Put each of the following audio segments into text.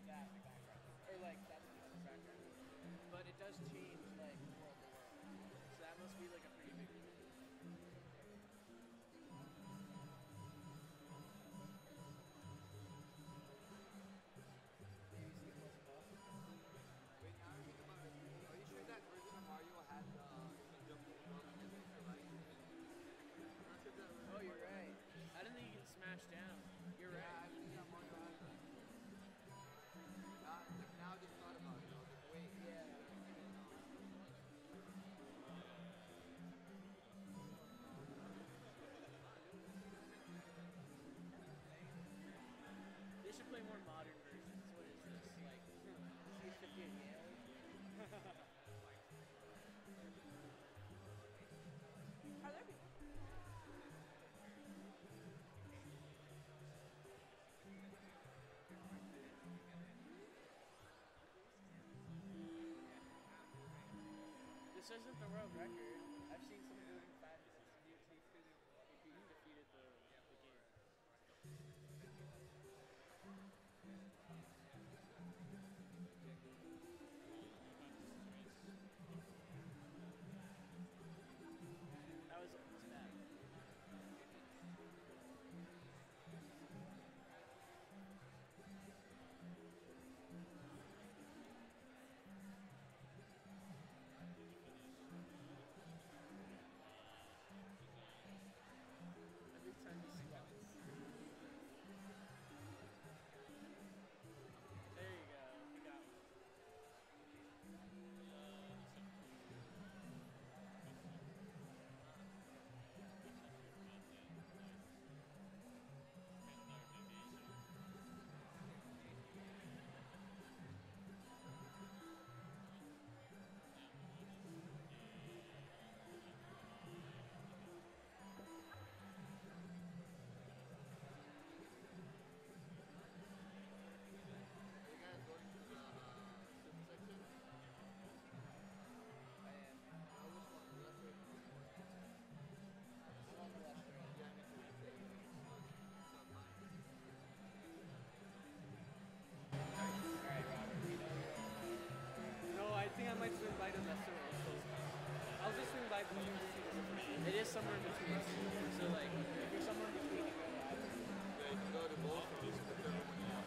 that in the background, or like that's in the background. But it does change like world to world, so that must be like a pretty big deal. Maybe C++. Wait, now I think about it. Are you sure that version of Mario had the you can jump above and then make a right? I'm not sure if that version Oh, of you're Mario has right. that. I didn't think you can smash down. You're Yeah, right. I think that Mario has that. Now I just thought about it. I was like, wait, Yeah. I get it now. They should play more modern versions. What is this? Like CS50 and Yale? Are there people? This isn't the world record. I've seen someone do it in 5 minutes. He defeated the game. That was bad. Every time he squats. There you go. You got one. Are you guys going to the soup section? I am. Oh, which one? The left or the right? I'm on the left trail. Yeah, me too. Same. So mine. Alright, Robert, we know you're on. No, I think I might swing by the lesser also. I'll just swing by between the two. It is somewhere in between. So like, if you're somewhere in between, you go to either. Yeah, you can go to both or just whichever one you want.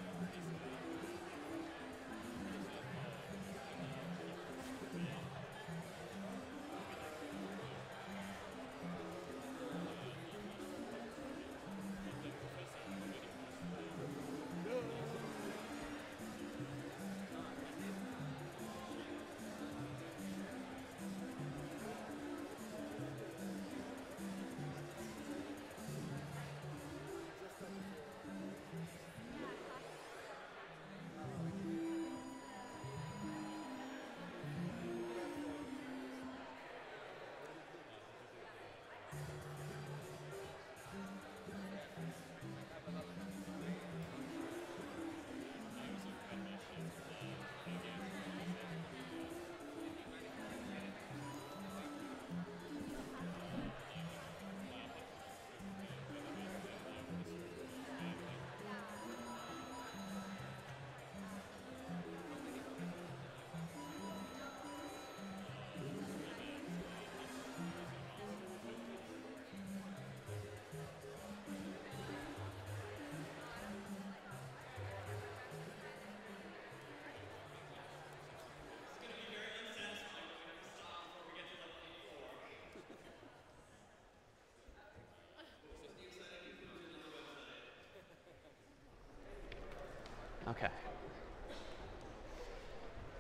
Okay.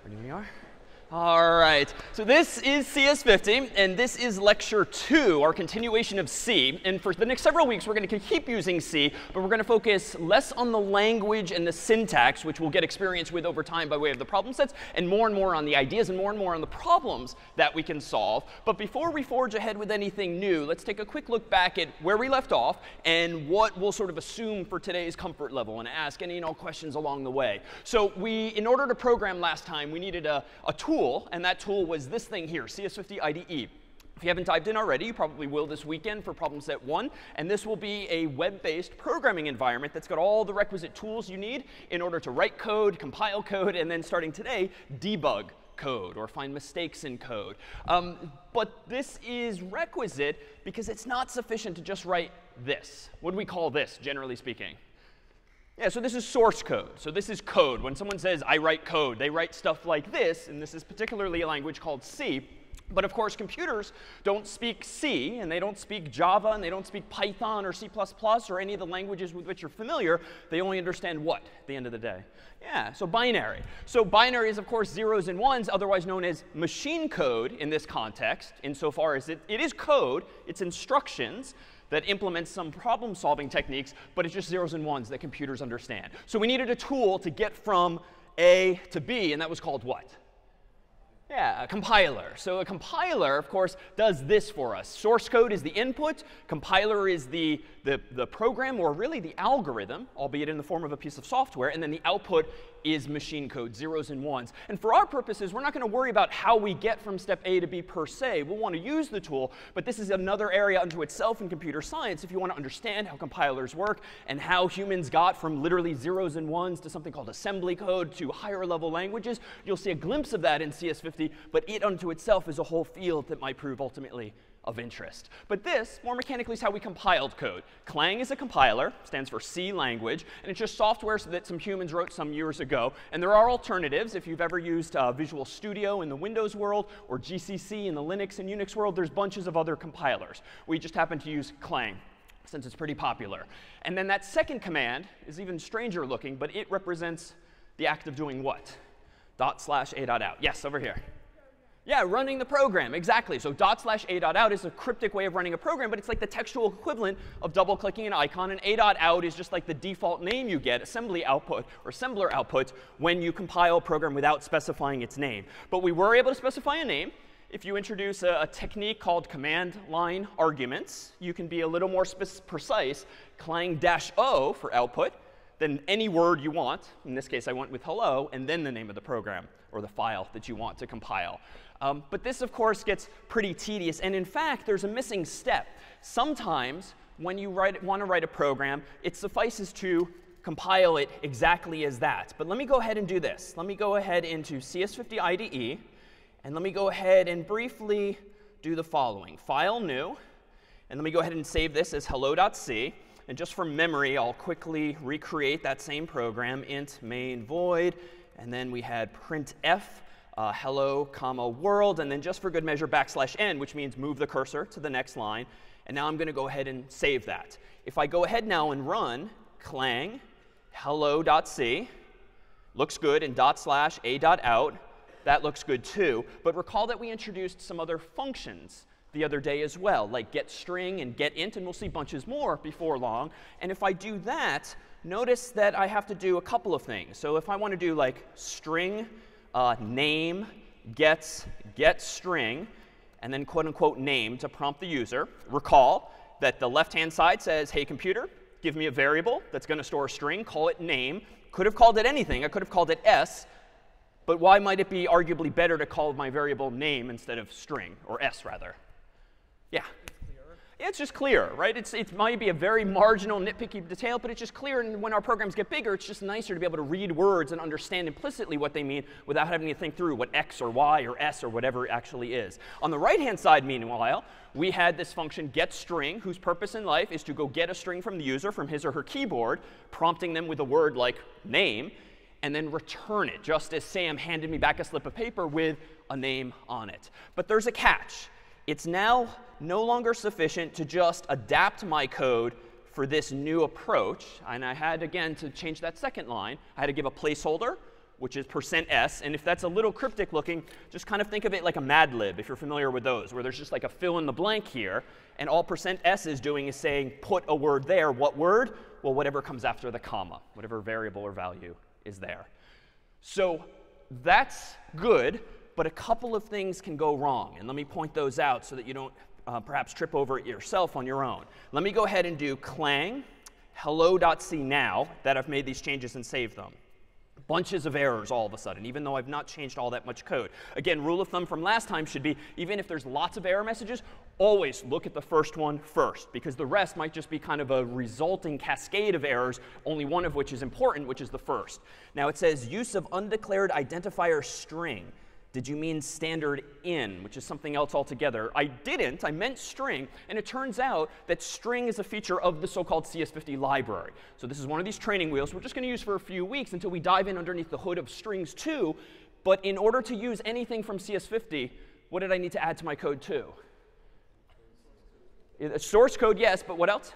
Ready when you are? All right. So this is CS50, and this is lecture 2, our continuation of C. And for the next several weeks, we're going to keep using C, but we're going to focus less on the language and the syntax, which we'll get experience with over time by way of the problem sets, and more on the ideas and more on the problems that we can solve. But before we forge ahead with anything new, let's take a quick look back at where we left off and what we'll sort of assume for today's comfort level and ask any and all questions along the way. So in order to program last time, we needed a tool, and that tool was this thing here, CS50 IDE. If you haven't dived in already, you probably will this weekend for problem set 1. And this will be a web-based programming environment that's got all the requisite tools you need in order to write code, compile code, and then starting today, debug code or find mistakes in code. But this is requisite because it's not sufficient to just write this. What do we call this, generally speaking? Yeah, so this is source code. So this is code. When someone says, I write code, they write stuff like this. And this is particularly a language called C. But of course, computers don't speak C, and they don't speak Java, and they don't speak Python or C++ or any of the languages with which you're familiar. They only understand what at the end of the day? Yeah, so binary. So binary is, of course, zeros and ones, otherwise known as machine code in this context, insofar as it is code. It's instructions that implement some problem-solving techniques, but it's just zeros and ones that computers understand. So we needed a tool to get from A to B, and that was called what? Yeah, a compiler. So a compiler, of course, does this for us. Source code is the input. Compiler is the program, or really the algorithm, albeit in the form of a piece of software. And then the output is machine code, zeros and ones. And for our purposes, we're not going to worry about how we get from step A to B per se. We'll want to use the tool. But this is another area unto itself in computer science if you want to understand how compilers work and how humans got from literally zeros and ones to something called assembly code to higher level languages. You'll see a glimpse of that in CS50. But it unto itself is a whole field that might prove ultimately of interest. But this, more mechanically, is how we compiled code. Clang is a compiler, stands for C language, and it's just software that some humans wrote some years ago. And there are alternatives. If you've ever used Visual Studio in the Windows world, or GCC in the Linux and Unix world, there's bunches of other compilers. We just happen to use Clang, since it's pretty popular. And then that second command is even stranger looking, but it represents the act of doing what? ./a.out. Yes, over here. Yeah, running the program, exactly. So ./a.out is a cryptic way of running a program, but it's like the textual equivalent of double-clicking an icon. And a.out is just like the default name you get, assembly output or assembler output, when you compile a program without specifying its name. But we were able to specify a name. If you introduce a technique called command line arguments, you can be a little more precise, clang-o for output, then any word you want. In this case, I went with hello, and then the name of the program or the file that you want to compile. But this, of course, gets pretty tedious. And in fact, there's a missing step. Sometimes, when you want to write a program, it suffices to compile it exactly as that. But let me go ahead and do this. Let me go ahead into CS50 IDE, and let me go ahead and briefly do the following. File new, and let me go ahead and save this as hello.c. And just from memory, I'll quickly recreate that same program, int main void, and then we had printf, hello, comma, world, and then just for good measure, \n, which means move the cursor to the next line. And now I'm going to go ahead and save that. If I go ahead now and run clang hello.c, looks good, and ./a.out, that looks good too. But recall that we introduced some other functions the other day as well, like getString and getInt, and we'll see bunches more before long. And if I do that, notice that I have to do a couple of things. So if I want to do like string name gets getString, and then quote unquote name to prompt the user, recall that the left-hand side says, hey computer, give me a variable that's going to store a string, call it name. Could have called it anything. I could have called it s. But why might it be arguably better to call my variable name instead of string, or s rather? Yeah. Yeah, it's just clear, right? It might be a very marginal, nitpicky detail, but it's just clear. And when our programs get bigger, it's just nicer to be able to read words and understand implicitly what they mean without having to think through what x or y or s or whatever it actually is. On the right-hand side, meanwhile, we had this function getString, whose purpose in life is to go get a string from the user from his or her keyboard, prompting them with a word like name, and then return it, just as Sam handed me back a slip of paper with a name on it. But there's a catch. It's now no longer sufficient to just adapt my code for this new approach. And I had, again, to change that second line, I had to give a placeholder, which is %s. And if that's a little cryptic looking, just kind of think of it like a Mad Lib, if you're familiar with those, where there's just like a fill in the blank here. And all %s is doing is saying, put a word there. What word? Well, whatever comes after the comma, whatever variable or value is there. So that's good. But a couple of things can go wrong. And let me point those out so that you don't perhaps trip over it yourself on your own. Let me go ahead and do clang hello.c now that I've made these changes and saved them. bunches of errors all of a sudden, even though I've not changed all that much code. Again, rule of thumb from last time should be, even if there's lots of error messages, always look at the first one first, because the rest might just be kind of a resulting cascade of errors, only one of which is important, which is the first. Now it says use of undeclared identifier string. Did you mean standard in, which is something else altogether? I didn't. I meant string. And it turns out that string is a feature of the so-called CS50 library. So this is one of these training wheels we're just going to use for a few weeks until we dive in underneath the hood of strings too. But in order to use anything from CS50, what did I need to add to my code too? Source code, yes, but what else?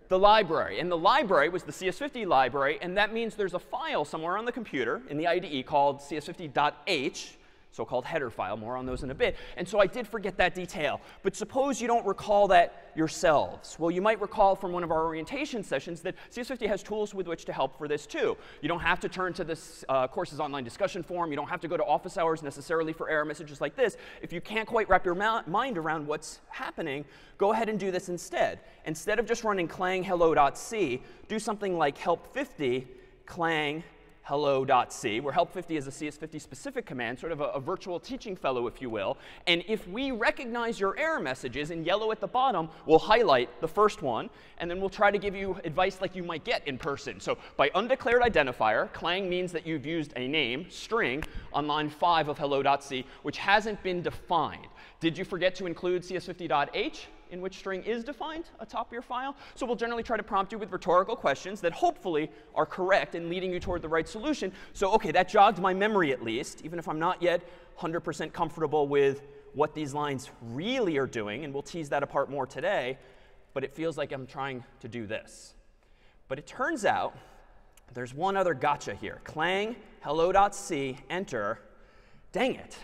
The library. And the library was the CS50 library, and that means there's a file somewhere on the computer in the IDE called cs50.h, so-called header file. More on those in a bit. And so I did forget that detail. But suppose you don't recall that yourselves. Well, you might recall from one of our orientation sessions that CS50 has tools with which to help for this too. You don't have to turn to this course's online discussion forum. You don't have to go to office hours necessarily for error messages like this. If you can't quite wrap your mind around what's happening, go ahead and do this instead. Instead of just running clang hello.c, do something like help50 clang hello.c, where help50 is a CS50 specific command, sort of a virtual teaching fellow, if you will. And if we recognize your error messages in yellow at the bottom, we'll highlight the first one, and then we'll try to give you advice like you might get in person. So by undeclared identifier, clang means that you've used a name, string, on line 5 of hello.c, which hasn't been defined. Did you forget to include cs50.h? In which string is defined atop your file? So we'll generally try to prompt you with rhetorical questions that hopefully are correct in leading you toward the right solution. So OK, that jogged my memory at least, even if I'm not yet 100% comfortable with what these lines really are doing. And we'll tease that apart more today. But it feels like I'm trying to do this. But it turns out there's one other gotcha here. Clang hello.c, enter. Dang it.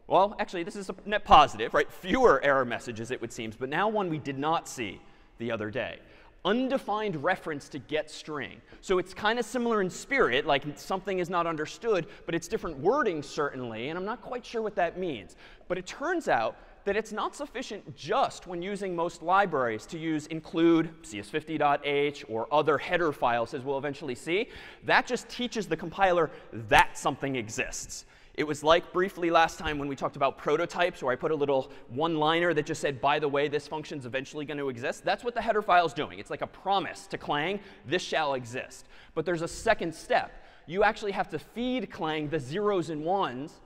Well, actually, this is a net positive, right? Fewer error messages, it would seem, but now one we did not see the other day. Undefined reference to get string. So it's kind of similar in spirit, like something is not understood, but it's different wording, certainly, and I'm not quite sure what that means. But it turns out that it's not sufficient just when using most libraries to use include cs50.h or other header files, as we'll eventually see. That just teaches the compiler that something exists. It was like briefly last time when we talked about prototypes, where I put a little one-liner that just said, by the way, this function's eventually going to exist. That's what the header file is doing. It's like a promise to Clang, this shall exist. But there's a second step. You actually have to feed Clang the zeros and ones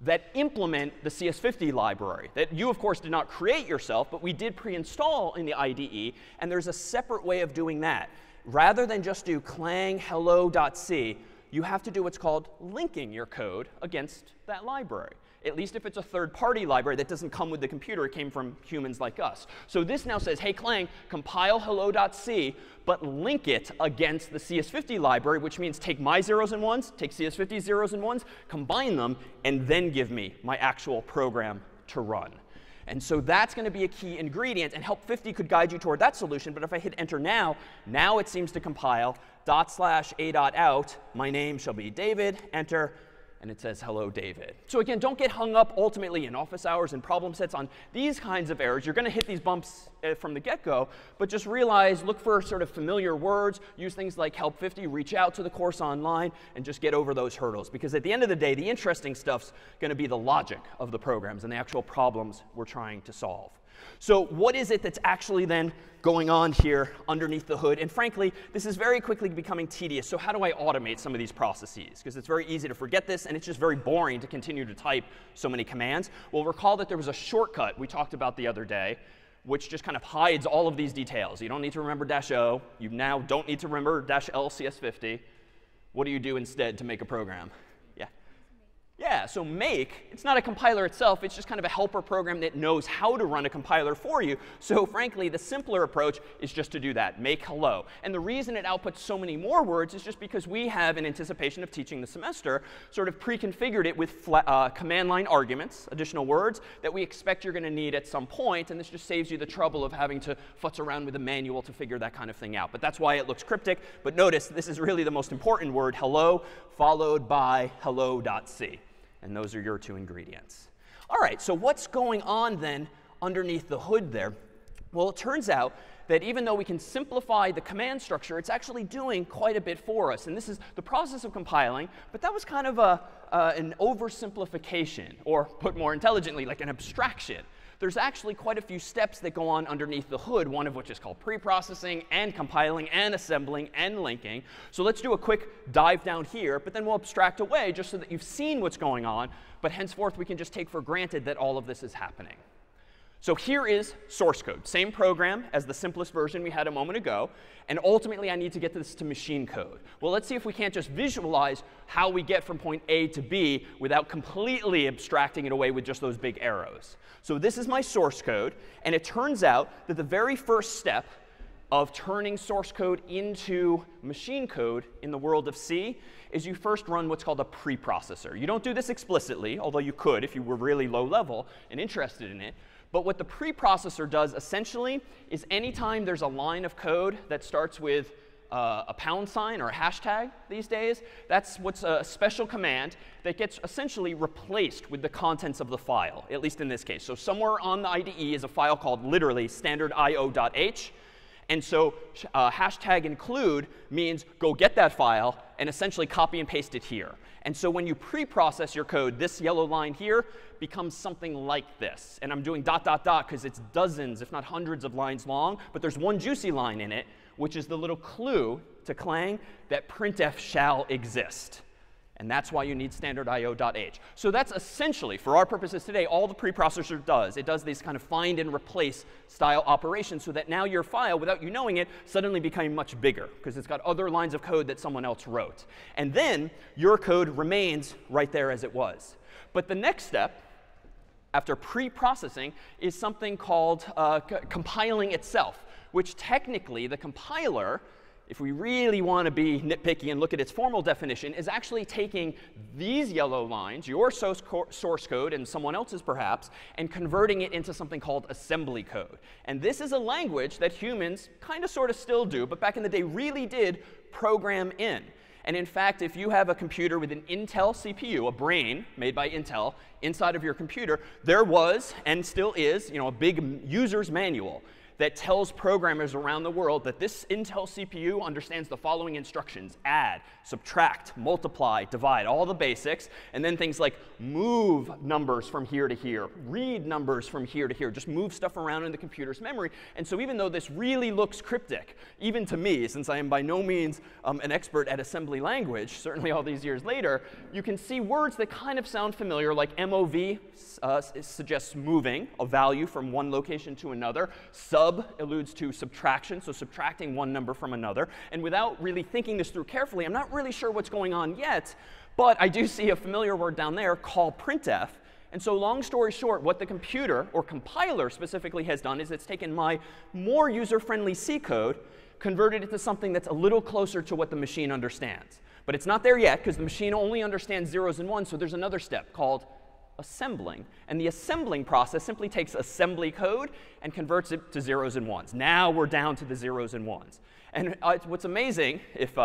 that implement the CS50 library that you, of course, did not create yourself, but we did pre-install in the IDE. And there's a separate way of doing that. Rather than just do clang hello.c, you have to do what's called linking your code against that library, at least if it's a third-party library that doesn't come with the computer. It came from humans like us. So this now says, hey, Clang, compile hello.c, but link it against the CS50 library, which means take my zeros and ones, take CS50's zeros and ones, combine them, and then give me my actual program to run. And so that's going to be a key ingredient, and help50 could guide you toward that solution. But if I hit enter now it seems to compile /a.out, my name shall be David, enter, and it says hello, David. So again, don't get hung up ultimately in office hours and problem sets on these kinds of errors. You're going to hit these bumps from the get-go, but just realize, look for sort of familiar words, use things like help50, reach out to the course online, and just get over those hurdles. Because at the end of the day, the interesting stuff's going to be the logic of the programs and the actual problems we're trying to solve. So what is it that's actually then going on here underneath the hood? And frankly, this is very quickly becoming tedious. So how do I automate some of these processes? Because it's very easy to forget this, and it's just very boring to continue to type so many commands. Well, recall that there was a shortcut we talked about the other day, which just kind of hides all of these details. You don't need to remember -o. You now don't need to remember -l CS50. What do you do instead to make a program? Yeah, so make, it's not a compiler itself. It's just kind of a helper program that knows how to run a compiler for you. So frankly, the simpler approach is just to do that, make hello. And the reason it outputs so many more words is just because we have, in anticipation of teaching the semester, sort of pre-configured it with command line arguments, additional words, that we expect you're going to need at some point. And this just saves you the trouble of having to futz around with a manual to figure that kind of thing out. But that's why it looks cryptic. But notice, this is really the most important word, hello, followed by hello.c. And those are your two ingredients. All right, so what's going on then underneath the hood there? Well, it turns out that even though we can simplify the command structure, it's actually doing quite a bit for us. And this is the process of compiling, but that was kind of an oversimplification, or put more intelligently, like an abstraction. There's actually quite a few steps that go on underneath the hood, one of which is called preprocessing and compiling and assembling and linking. So let's do a quick dive down here, but then we'll abstract away just so that you've seen what's going on, but henceforth we can just take for granted that all of this is happening. So here is source code, same program as the simplest version we had a moment ago. And ultimately, I need to get this to machine code. Well, let's see if we can't just visualize how we get from point A to B without completely abstracting it away with just those big arrows. So this is my source code. And it turns out that the very first step of turning source code into machine code in the world of C is you first run what's called a preprocessor. You don't do this explicitly, although you could if you were really low level and interested in it. But what the preprocessor does essentially is anytime there's a line of code that starts with a pound sign or a hashtag these days, that's what's a special command that gets essentially replaced with the contents of the file, at least in this case. So somewhere on the IDE is a file called literally standardIO.h. And so hashtag include means go get that file and essentially copy and paste it here. And so when you preprocess your code, this yellow line here becomes something like this. And I'm doing dot, dot, dot because it's dozens, if not hundreds of lines long. But there's one juicy line in it, which is the little clue to Clang that printf shall exist. And that's why you need standardIO.h. So that's essentially, for our purposes today, all the preprocessor does. It does these kind of find and replace style operations so that now your file, without you knowing it, suddenly became much bigger because it's got other lines of code that someone else wrote. And then your code remains right there as it was. But the next step, after preprocessing, is something called compiling itself, which technically the compiler, if we really want to be nitpicky and look at its formal definition, is actually taking these yellow lines, your source code and someone else's perhaps, and converting it into something called assembly code. And this is a language that humans kind of sort of still do, but back in the day really did program in. And in fact, if you have a computer with an Intel CPU, a brain made by Intel, inside of your computer, there was and still is, a big user's manual that tells programmers around the world that this Intel CPU understands the following instructions: add, subtract, multiply, divide, all the basics, and then things like move numbers from here to here, read numbers from here to here, just move stuff around in the computer's memory. And so even though this really looks cryptic, even to me, since I am by no means an expert at assembly language, certainly all these years later, you can see words that kind of sound familiar, like MOV suggests moving a value from one location to another. Sub alludes to subtraction, so subtracting one number from another. And without really thinking this through carefully, I'm not really sure what's going on yet, but I do see a familiar word down there, call printf. And so long story short, what the computer, or compiler specifically, has done is it's taken my more user-friendly C code, converted it to something that's a little closer to what the machine understands. But it's not there yet, because the machine only understands zeros and ones, so there's another step called assembling. And the assembling process simply takes assembly code and converts it to zeros and ones. Now we're down to the zeros and ones. And what's amazing, if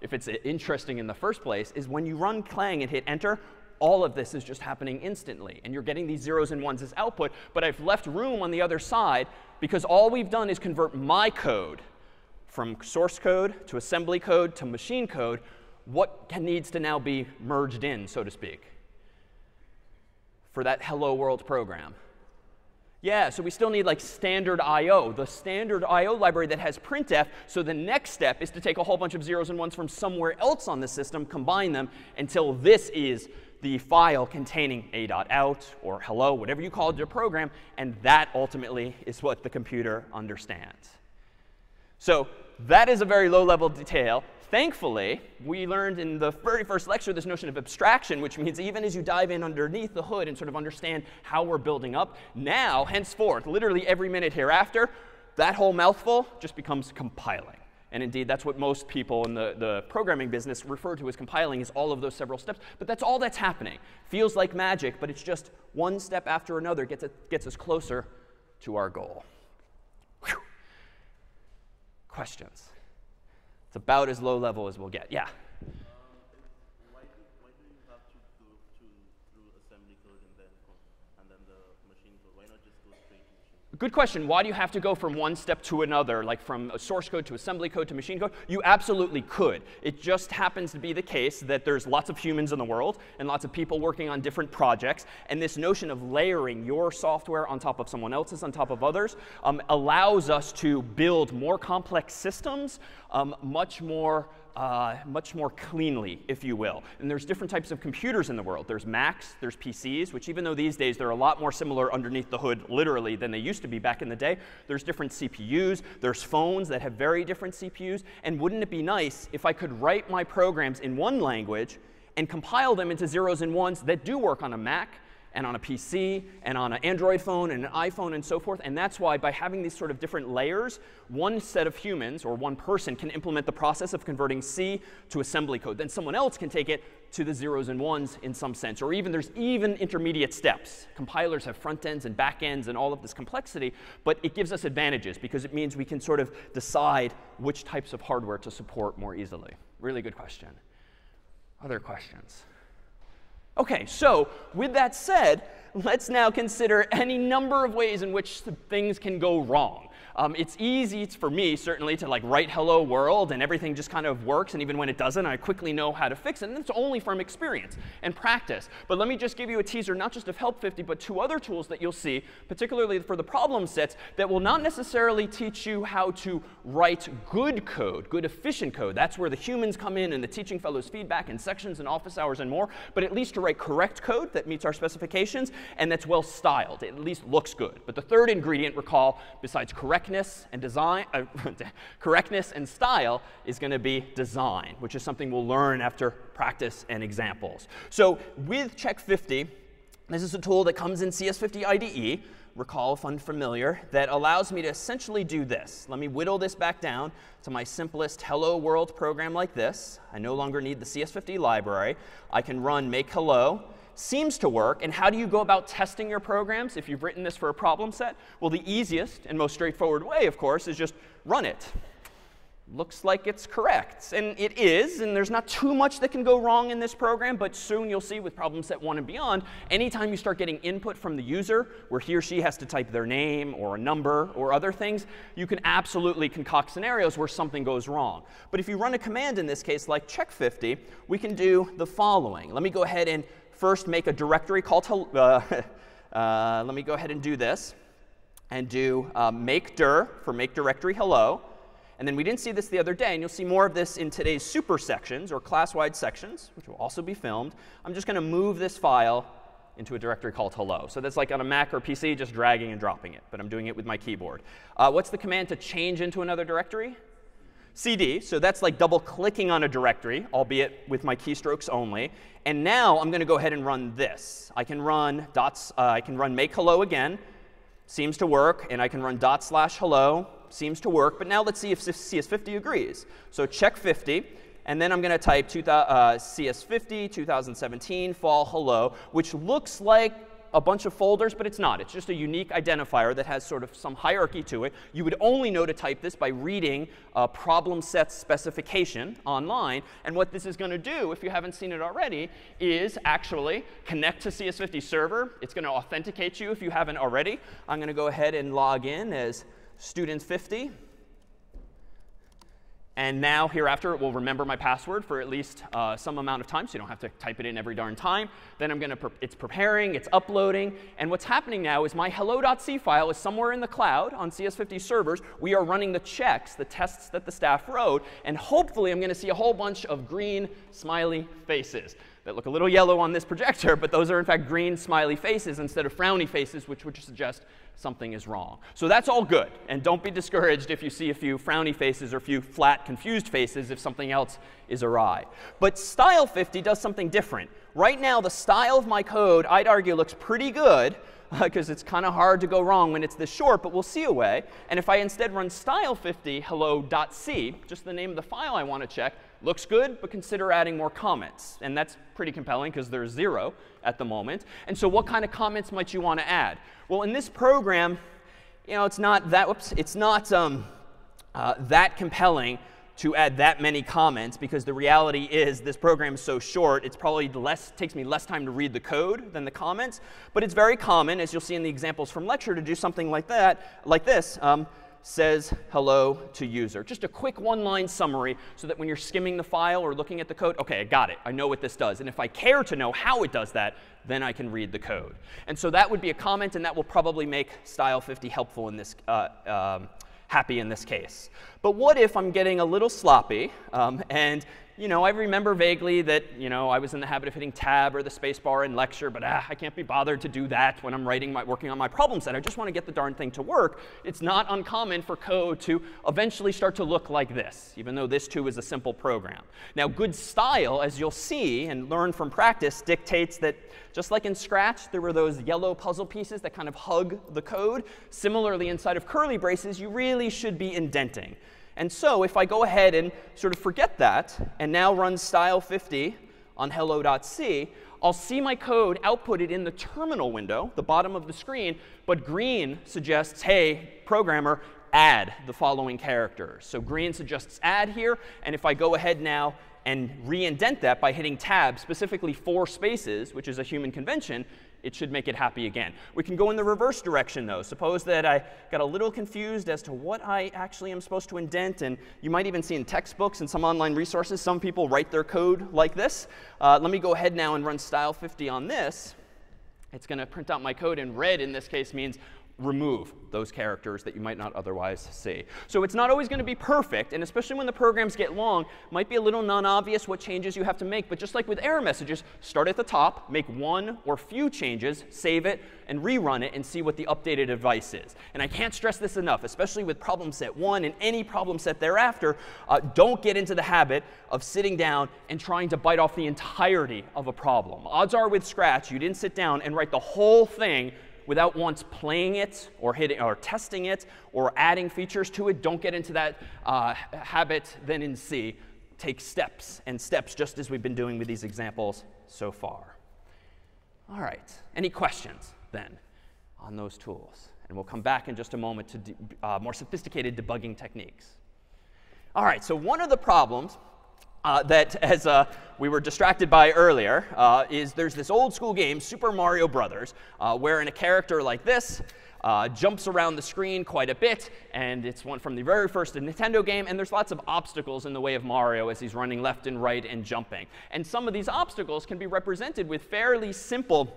it's interesting in the first place, is when you run Clang and hit enter, all of this is just happening instantly. And you're getting these zeros and ones as output. But I've left room on the other side because all we've done is convert my code from source code to assembly code to machine code. What needs to now be merged in, so to speak, for that hello world program? Yeah, so we still need like standard IO, the standard IO library that has printf. So the next step is to take a whole bunch of zeros and ones from somewhere else on the system, combine them until this is the file containing a.out or hello, whatever you called your program, and that ultimately is what the computer understands. So that is a very low-level detail. Thankfully, we learned in the very first lecture this notion of abstraction, which means even as you dive in underneath the hood and sort of understand how we're building up, now, henceforth, literally every minute hereafter, that whole mouthful just becomes compiling. And indeed, that's what most people in the programming business refer to as compiling, is all of those several steps. But that's all that's happening. Feels like magic, but it's just one step after another gets us closer to our goal. Whew. Questions? It's about as low level as we'll get. Yeah? Why do you have to go through assembly code and then the machine code? Why not just go straight to machine code? Good question. Why do you have to go from one step to another, like from a source code to assembly code to machine code? You absolutely could. It just happens to be the case that there's lots of humans in the world and lots of people working on different projects. And this notion of layering your software on top of someone else's, on top of others, allows us to build more complex systems much more cleanly, if you will. And there's different types of computers in the world. There's Macs, there's PCs, which even though these days they're a lot more similar underneath the hood, literally, than they used to be back in the day, there's different CPUs. There's phones that have very different CPUs. And wouldn't it be nice if I could write my programs in one language and compile them into zeros and ones that do work on a Mac and on a PC, and on an Android phone, and an iPhone, and so forth. And that's why by having these sort of different layers, one set of humans, or one person, can implement the process of converting C to assembly code. Then someone else can take it to the zeros and ones in some sense. Or even there's even intermediate steps. Compilers have front ends and back ends and all of this complexity. But it gives us advantages, because it means we can sort of decide which types of hardware to support more easily. Really good question. Other questions? OK, so with that said, let's now consider any number of ways in which things can go wrong. It's easy for me, certainly, to like write hello world, and everything just kind of works. And even when it doesn't, I quickly know how to fix it. And it's only from experience and practice. But let me just give you a teaser, not just of Help 50, but 2 other tools that you'll see, particularly for the problem sets, that will not necessarily teach you how to write good code, good efficient code. That's where the humans come in and the teaching fellows feedback and sections and office hours and more. But at least to write correct code that meets our specifications and that's well styled. It at least looks good. But the third ingredient, recall, besides correctness and design, correctness and style, is going to be design, which is something we'll learn after practice and examples. So with Check 50, this is a tool that comes in CS50 IDE, recall if unfamiliar, that allows me to essentially do this. Let me whittle this back down to my simplest hello world program like this. I no longer need the CS50 library. I can run make hello. Seems to work. And how do you go about testing your programs if you've written this for a problem set? Well, the easiest and most straightforward way, of course, is just run it. Looks like it's correct. And it is. And there's not too much that can go wrong in this program. But soon you'll see with problem set 1 and beyond, anytime you start getting input from the user, where he or she has to type their name or a number or other things, you can absolutely concoct scenarios where something goes wrong. But if you run a command in this case, like check 50, we can do the following. Let me go ahead and first make a directory call to, let me go ahead and do this, and do make dir for make directory hello. And then we didn't see this the other day, and you'll see more of this in today's super sections, or class-wide sections, which will also be filmed. I'm just going to move this file into a directory called hello. So that's like on a Mac or PC, just dragging and dropping it. But I'm doing it with my keyboard. What's the command to change into another directory? CD. So that's like double-clicking on a directory, albeit with my keystrokes only. And now I'm going to go ahead and run this. I can run make hello again. Seems to work. And I can run /hello. Seems to work. But now let's see if CS50 agrees. So check 50. And then I'm going to type CS50 2017 fall hello, which looks like a bunch of folders, but it's not. It's just a unique identifier that has sort of some hierarchy to it. You would only know to type this by reading a problem set specification online. And what this is going to do, if you haven't seen it already, is actually connect to CS50 server. It's going to authenticate you if you haven't already. I'm going to go ahead and log in as student50. And now, hereafter, it will remember my password for at least some amount of time, so you don't have to type it in every darn time. Then it's preparing, it's uploading. And what's happening now is my hello.c file is somewhere in the cloud on CS50 servers. We are running the checks, the tests that the staff wrote. And hopefully, I'm going to see a whole bunch of green smiley faces that look a little yellow on this projector, but those are, in fact, green smiley faces instead of frowny faces, which would suggest something is wrong. So that's all good. And don't be discouraged if you see a few frowny faces or a few flat, confused faces if something else is awry. But style 50 does something different. Right now, the style of my code, I'd argue, looks pretty good, because it's kind of hard to go wrong when it's this short, but we'll see a way. And if I instead run style50 hello.c, just the name of the file I want to check, looks good, but consider adding more comments. And that's pretty compelling, because there's 0 at the moment. And so what kind of comments might you want to add? Well, in this program, it's not that, that compelling to add that many comments, because the reality is this program is so short, it's probably takes me less time to read the code than the comments. But it's very common, as you'll see in the examples from lecture, to do something like that, like this. Says hello to user. Just a quick one-line summary so that when you're skimming the file or looking at the code, OK, I got it. I know what this does. And if I care to know how it does that, then I can read the code. And so that would be a comment, and that will probably make style 50 helpful in this, happy in this case. But what if I'm getting a little sloppy and I remember vaguely that, I was in the habit of hitting tab or the space bar in lecture, but I can't be bothered to do that when I'm working on my problem set. I just want to get the darn thing to work. It's not uncommon for code to eventually start to look like this, even though this too is a simple program. Now, good style, as you'll see and learn from practice, dictates that just like in Scratch, there were those yellow puzzle pieces that kind of hug the code. Similarly, inside of curly braces, you really should be indenting. And so if I go ahead and sort of forget that and now run style 50 on hello.c, I'll see my code outputted in the terminal window, the bottom of the screen. But green suggests, hey, programmer, add the following characters. So green suggests add here. And if I go ahead now and re-indent that by hitting tab, specifically 4 spaces, which is a human convention, it should make it happy again. We can go in the reverse direction, though. Suppose that I got a little confused as to what I actually am supposed to indent. And you might even see in textbooks and some online resources, some people write their code like this. Let me go ahead now and run style 50 on this. It's going to print out my code. And red, in this case, means remove those characters that you might not otherwise see. So it's not always going to be perfect. And especially when the programs get long, it might be a little non-obvious what changes you have to make. But just like with error messages, start at the top, make one or few changes, save it, and rerun it, and see what the updated advice is. And I can't stress this enough, especially with problem set 1 and any problem set thereafter. Don't get into the habit of sitting down and trying to bite off the entirety of a problem. Odds are with Scratch, you didn't sit down and write the whole thing without once playing it or testing it or adding features to it. Don't get into that habit. Then in C, take steps and steps, just as we've been doing with these examples so far. All right. Any questions then on those tools? And we'll come back in just a moment to more sophisticated debugging techniques. All right. So one of the problems that, as we were distracted by earlier, is there's this old school game, Super Mario Brothers, wherein a character like this jumps around the screen quite a bit. And it's one from the very first Nintendo game. And there's lots of obstacles in the way of Mario as he's running left and right and jumping. And some of these obstacles can be represented with fairly simple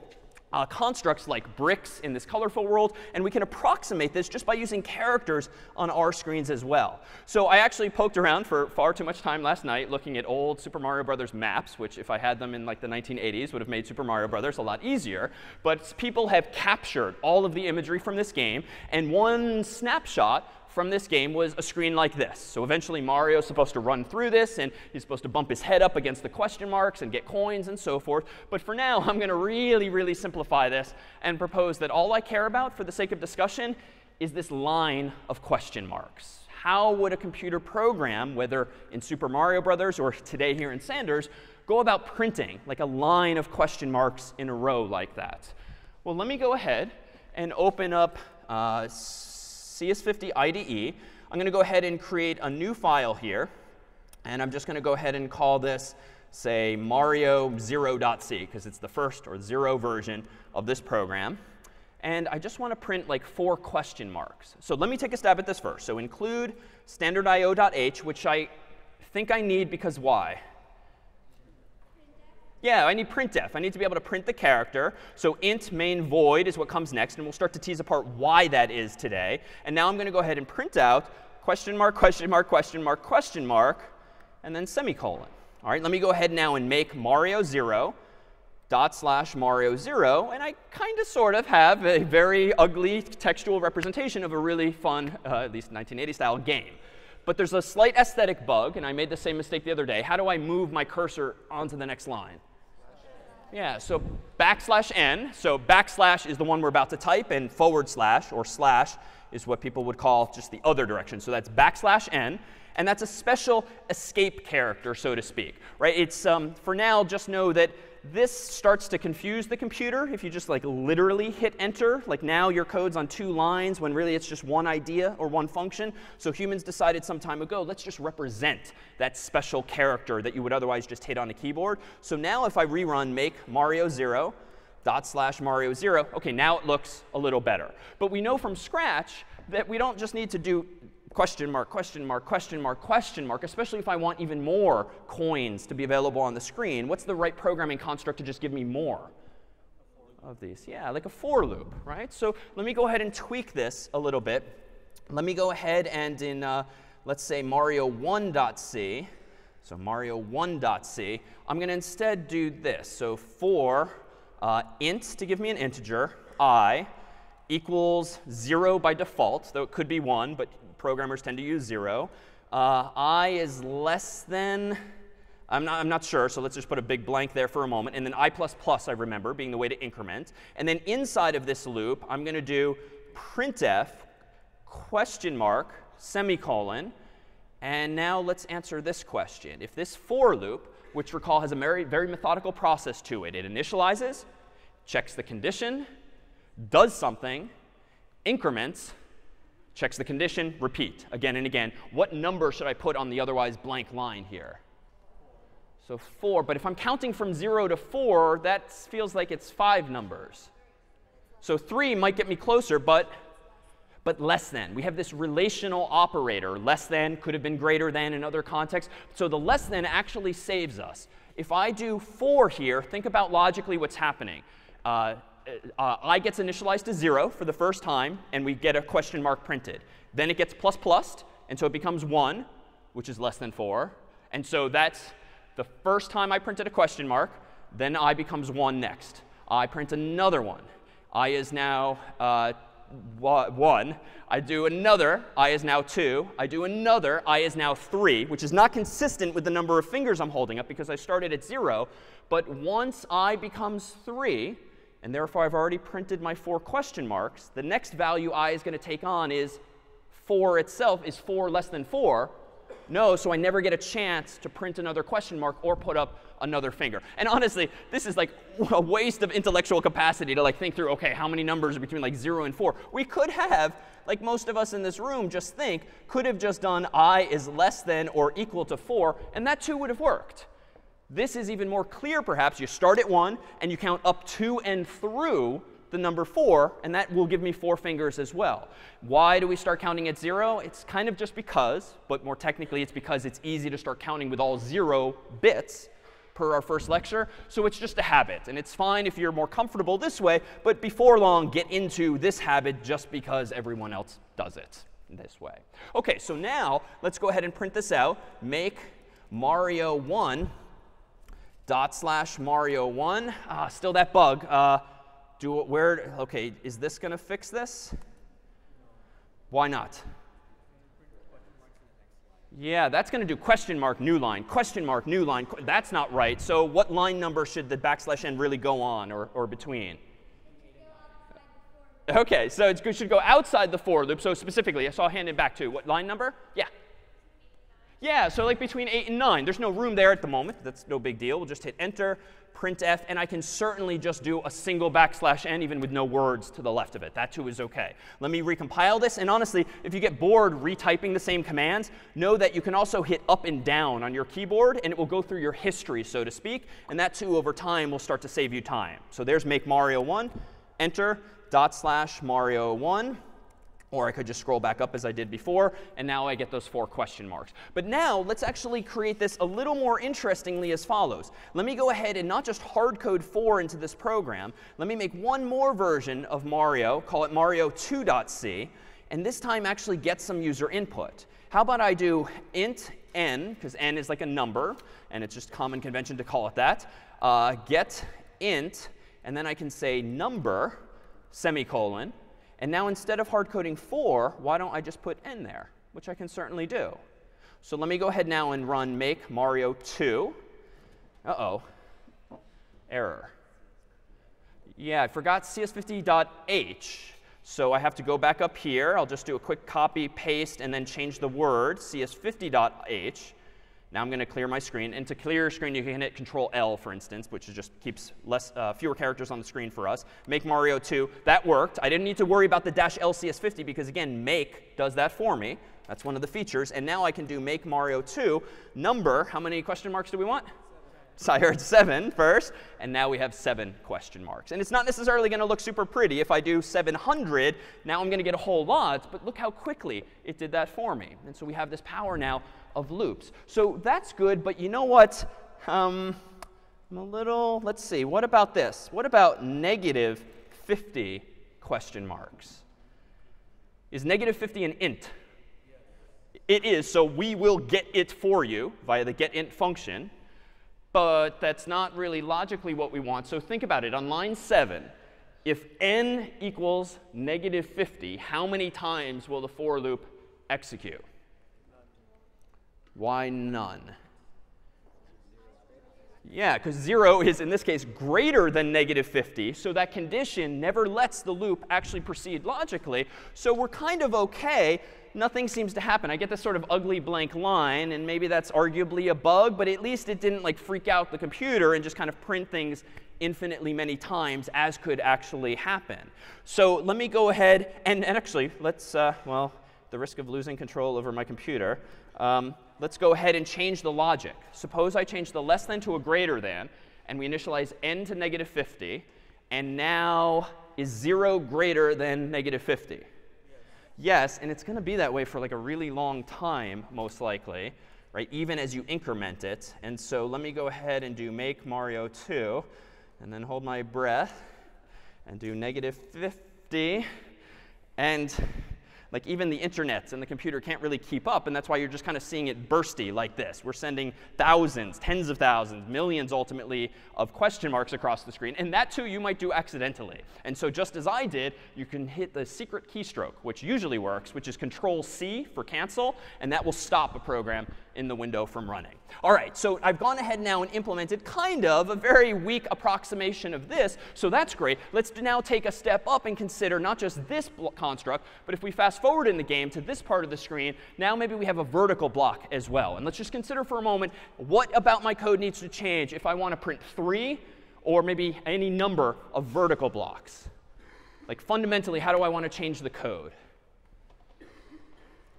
constructs like bricks in this colorful world. And we can approximate this just by using characters on our screens as well. So I actually poked around for far too much time last night looking at old Super Mario Brothers maps, which if I had them in like the 1980s would have made Super Mario Brothers a lot easier. But people have captured all of the imagery from this game. And one snapshot from this game was a screen like this. So eventually Mario is supposed to run through this, and he's supposed to bump his head up against the question marks and get coins and so forth. But for now, I'm going to really, really simplify this and propose that all I care about for the sake of discussion is this line of question marks. How would a computer program, whether in Super Mario Brothers or today here in Sanders, go about printing like a line of question marks in a row like that? Well, let me go ahead and open up CS50 IDE. I'm going to go ahead and create a new file here. And I'm just going to go ahead and call this, say, Mario0.c, because it's the first or 0 version of this program. And I just want to print like 4 question marks. So let me take a stab at this first. So include standardIO.h, which I think I need because why? Yeah, I need printf. I need to be able to print the character. So int main void is what comes next. And we'll start to tease apart why that is today. And now I'm going to go ahead and print out question mark, question mark, question mark, question mark, and then semicolon. All right, let me go ahead now and make Mario0 ./Mario0. And I kind of sort of have a very ugly textual representation of a really fun, at least 1980 style game. But there's a slight aesthetic bug, and I made the same mistake the other day. How do I move my cursor onto the next line? Yeah, so \n. So backslash is the one we're about to type, and / or slash is what people would call just the other direction. So that's \n. And that's a special escape character, so to speak. Right? It's, for now, just know that this starts to confuse the computer if you just like literally hit enter. Like now your code's on 2 lines when really it's just one idea or one function. So humans decided some time ago, let's just represent that special character that you would otherwise just hit on a keyboard. So now if I rerun make Mario 0 /Mario 0, OK, now it looks a little better. But we know from scratch that we don't just need to do question mark, question mark, question mark, question mark, especially if I want even more coins to be available on the screen. What's the right programming construct to just give me more of these? Yeah, like a for loop, right? So let me go ahead and tweak this a little bit. Let me go ahead and in, let's say, Mario1.c, so Mario1.c, I'm going to instead do this. So for int, to give me an integer, I equals 0 by default, though it could be 1, but programmers tend to use 0. I is less than, I'm not sure, so let's just put a big blank there for a moment. And then I++, I remember, being the way to increment. And then inside of this loop, I'm going to do printf, question mark, semicolon. And now let's answer this question. If this for loop, which recall has a very, very methodical process to it, it initializes, checks the condition, does something, increments, checks the condition, repeat again and again. What number should I put on the otherwise blank line here? So 4. But if I'm counting from 0 to 4, that feels like it's 5 numbers. So 3 might get me closer, but less than. We have this relational operator. Less than could have been greater than in other contexts. So the less than actually saves us. If I do 4 here, think about logically what's happening. I gets initialized to 0 for the first time, and we get a question mark printed. Then it gets ++ed, and so it becomes 1, which is less than 4. And so that's the first time I printed a question mark. Then I becomes 1 next. I print another one. I is now 1. I do another. I is now 2. I do another. I is now 3, which is not consistent with the number of fingers I'm holding up because I started at 0. But once I becomes 3, and therefore I've already printed my 4 question marks, the next value I is going to take on is 4 itself. Is 4 less than 4? No, so I never get a chance to print another question mark or put up another finger. And honestly, this is like a waste of intellectual capacity to like think through, OK, how many numbers are between like 0 and 4? We could have, like most of us in this room just think, could have just done I is less than or equal to 4, and that too would have worked. This is even more clear, perhaps. You start at 1, and you count up to and through the number 4, and that will give me 4 fingers as well. Why do we start counting at 0? It's kind of just because, but more technically, it's because it's easy to start counting with all 0 bits per our first lecture. So it's just a habit. And it's fine if you're more comfortable this way, but before long, get into this habit just because everyone else does it this way. OK, so now let's go ahead and print this out. Make Mario1 /Mario1. Still that bug. OK, is this going to fix this? Why not? Yeah, that's going to do question mark, new line, question mark, new line. That's not right. So what line number should the \n really go on or between? OK, so it should go outside the for loop. So specifically, I saw a hand in back too. What line number? Yeah. Yeah, so like between 8 and 9. There's no room there at the moment. That's no big deal. We'll just hit enter, printf, and I can certainly just do a single \n even with no words to the left of it. That too is OK. Let me recompile this. And honestly, if you get bored retyping the same commands, know that you can also hit up and down on your keyboard, and it will go through your history, so to speak. And that too, over time, will start to save you time. So there's make Mario1, enter, /Mario1. Or I could just scroll back up as I did before, and now I get those 4 question marks. But now let's actually create this a little more interestingly as follows. Let me go ahead and not just hard code 4 into this program. Let me make one more version of Mario, call it Mario2.c, and this time actually get some user input. How about I do int n, because n is like a number, and it's just common convention to call it that, get int, and then I can say number, semicolon. And now instead of hard coding 4, why don't I just put n there, which I can certainly do. So let me go ahead now and run make Mario2. Uh-oh. Error. Yeah, I forgot CS50.h. So I have to go back up here. I'll just do a quick copy, paste, and then change the word CS50.h. Now I'm going to clear my screen. And to clear your screen, you can hit Control L, for instance, which just keeps fewer characters on the screen for us. Make Mario 2. That worked. I didn't need to worry about the -LCS50 because, again, make does that for me. That's one of the features. And now I can do make Mario 2. Number, how many question marks do we want? So I heard 7 first, and now we have 7 question marks. And it's not necessarily going to look super pretty. If I do 700, now I'm going to get a whole lot. But look how quickly it did that for me. And so we have this power now of loops. So that's good. But you know what? I'm a little, let's see. What about this? What about -50 question marks? Is -50 an int? It is. So we will get it for you via the getInt function. But that's not really logically what we want. So think about it. On line 7, if n equals -50, how many times will the for loop execute? Why none? Yeah, because 0 is, in this case, greater than -50. So that condition never lets the loop actually proceed logically. So we're kind of OK. Nothing seems to happen. I get this sort of ugly blank line. And maybe that's arguably a bug. But at least it didn't like freak out the computer and just kind of print things infinitely many times, as could actually happen. So let me go ahead and actually, let's, well, the risk of losing control over my computer. Let's go ahead and change the logic. Suppose I change the less than to a greater than, and we initialize n to -50. And now is 0 greater than -50? Yes, and it's going to be that way for like a really long time, most likely, right? Even as you increment it. And so let me go ahead and do make Mario 2, and then hold my breath, and do -50. And like even the internet and the computer can't really keep up, and that's why you're just kind of seeing it bursty like this. We're sending thousands, tens of thousands, millions ultimately of question marks across the screen. And that too you might do accidentally. And so just as I did, you can hit the secret keystroke, which usually works, which is Control-C for cancel, and that will stop a program in the window from running. All right, so I've gone ahead now and implemented kind of a very weak approximation of this, so that's great. Let's now take a step up and consider not just this construct, but if we fast forward in the game to this part of the screen, now maybe we have a vertical block as well. And let's just consider for a moment, what about my code needs to change if I want to print 3 or maybe any number of vertical blocks? Like fundamentally, how do I want to change the code?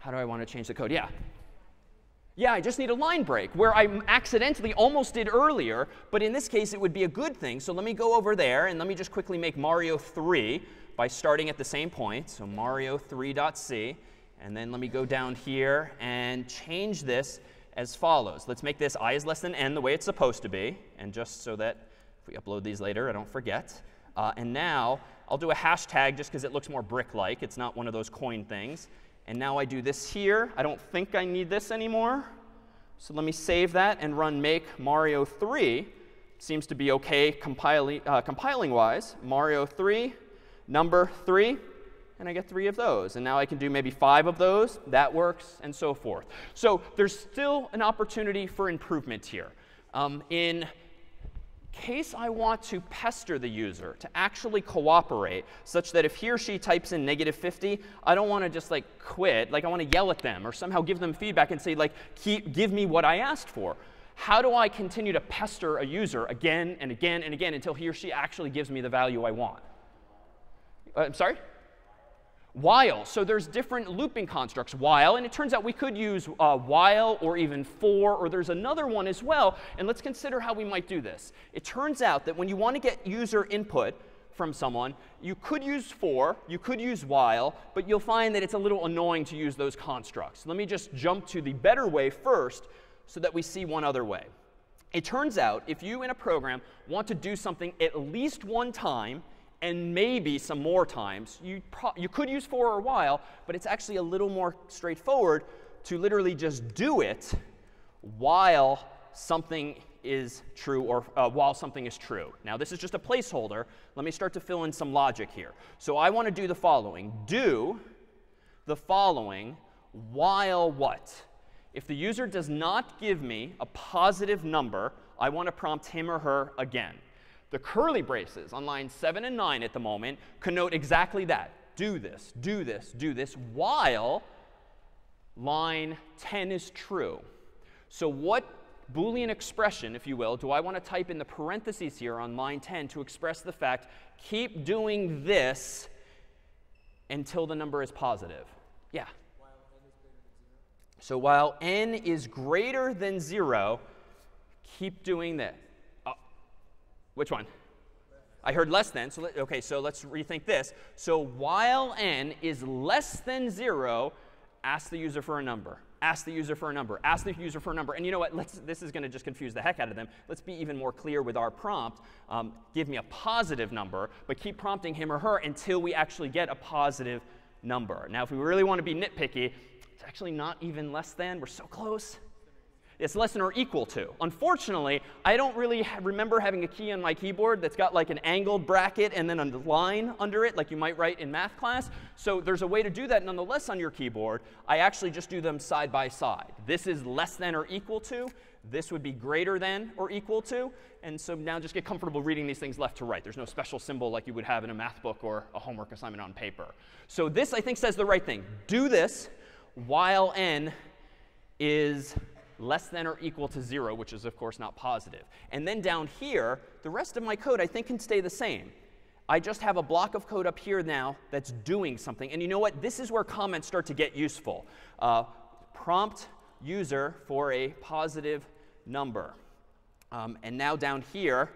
How do I want to change the code? Yeah. Yeah, I just need a line break, where I accidentally almost did earlier. But in this case, it would be a good thing. So let me go over there, and let me just quickly make Mario 3 by starting at the same point. So Mario3.c. And then let me go down here and change this as follows. Let's make this I is less than n the way it's supposed to be. And just so that if we upload these later, I don't forget. And now I'll do a hashtag just because it looks more brick-like. It's not one of those coin things. And now I do this here. I don't think I need this anymore. So let me save that and run make Mario 3. Seems to be OK compiling-wise. Mario 3, number 3. And I get 3 of those. And now I can do maybe 5 of those. That works, and so forth. So there's still an opportunity for improvement here. In case I want to pester the user to actually cooperate, such that if he or she types in -50, I don't want to just like quit. Like I want to yell at them or somehow give them feedback and say, like, give me what I asked for. How do I continue to pester a user again and again and again until he or she actually gives me the value I want? I'm sorry? While. So there's different looping constructs. While, and it turns out we could use while or even for, or there's another one as well. And let's consider how we might do this. It turns out that when you want to get user input from someone, you could use for, you could use while, but you'll find that it's a little annoying to use those constructs. Let me just jump to the better way first so that we see one other way. It turns out if you in a program want to do something at least one time, and maybe some more times, you could use for or while, but it's actually a little more straightforward to literally just do it while something is true or while something is true. Now, this is just a placeholder. Let me start to fill in some logic here. So I want to do the following. Do the following while what? If the user does not give me a positive number, I want to prompt him or her again. The curly braces on lines 7 and 9 at the moment connote exactly that. Do this, do this, do this, while line 10 is true. So what Boolean expression, if you will, do I want to type in the parentheses here on line 10 to express the fact, keep doing this until the number is positive? Yeah. So while n is greater than 0, keep doing that. Which one? I heard less than. So OK, so let's rethink this. So while n is less than 0, ask the user for a number. Ask the user for a number. Ask the user for a number. And you know what? This is going to just confuse the heck out of them. Let's be even more clear with our prompt. Give me a positive number, but keep prompting him or her until we actually get a positive number. Now, if we really want to be nitpicky, it's actually not even less than. We're so close. It's less than or equal to. Unfortunately, I don't really remember having a key on my keyboard that's got like an angled bracket and then a line under it, like you might write in math class. So there's a way to do that nonetheless on your keyboard. I actually just do them side by side. This is less than or equal to. This would be greater than or equal to. And so now just get comfortable reading these things left to right. There's no special symbol like you would have in a math book or a homework assignment on paper. So this, I think, says the right thing. Do this while n is less than or equal to 0, which is, of course, not positive. And then down here, the rest of my code, I think, can stay the same. I just have a block of code up here now that's doing something. And you know what? This is where comments start to get useful. Prompt user for a positive number. And now down here,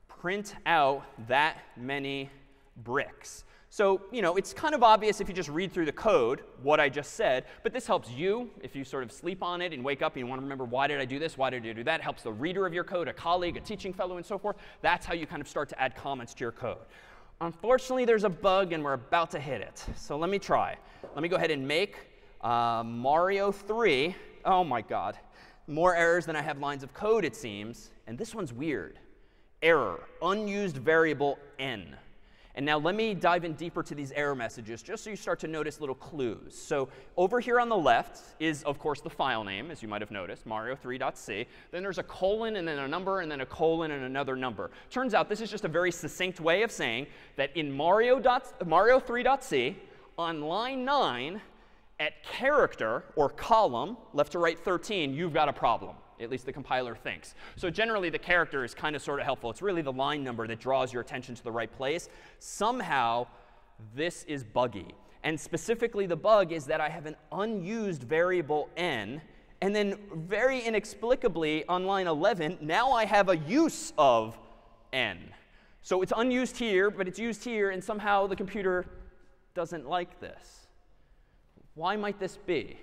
print out that many bricks. So, you know, it's kind of obvious if you just read through the code what I just said. But this helps you if you sort of sleep on it and wake up and you want to remember, why did I do this? Why did I do that? It helps the reader of your code, a colleague, a teaching fellow, and so forth. That's how you kind of start to add comments to your code. Unfortunately, there's a bug, and we're about to hit it. So let me try. Let me go ahead and make Mario 3. Oh, my God. More errors than I have lines of code, it seems. And this one's weird. Error, unused variable n. And now let me dive in deeper to these error messages, just so you start to notice little clues. So over here on the left is, of course, the file name, as you might have noticed, mario3.c. Then there's a colon and then a number and then a colon and another number. Turns out this is just a very succinct way of saying that in mario3.c, on line 9, at character or column, left to right 13, you've got a problem. At least the compiler thinks. So generally, the character is kind of sort of helpful. It's really the line number that draws your attention to the right place. Somehow, this is buggy. And specifically, the bug is that I have an unused variable n. And then very inexplicably, on line 11, now I have a use of n. So it's unused here, but it's used here. And somehow, the computer doesn't like this. Why might this be?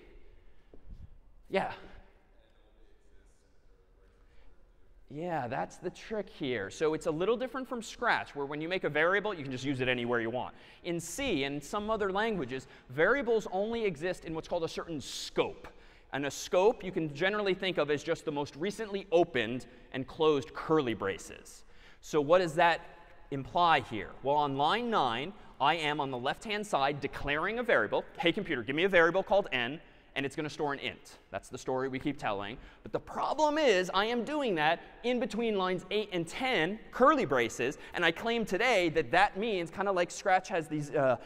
Yeah. Yeah, that's the trick here. So it's a little different from Scratch, where when you make a variable, you can just use it anywhere you want. In C and some other languages, variables only exist in what's called a certain scope. And a scope you can generally think of as just the most recently opened and closed curly braces. So what does that imply here? Well, on line 9, I am on the left-hand side declaring a variable. Hey, computer, give me a variable called n. And it's going to store an int. That's the story we keep telling. But the problem is I am doing that in between lines 8 and 10, curly braces. And I claim today that that means, kind of like Scratch has these, the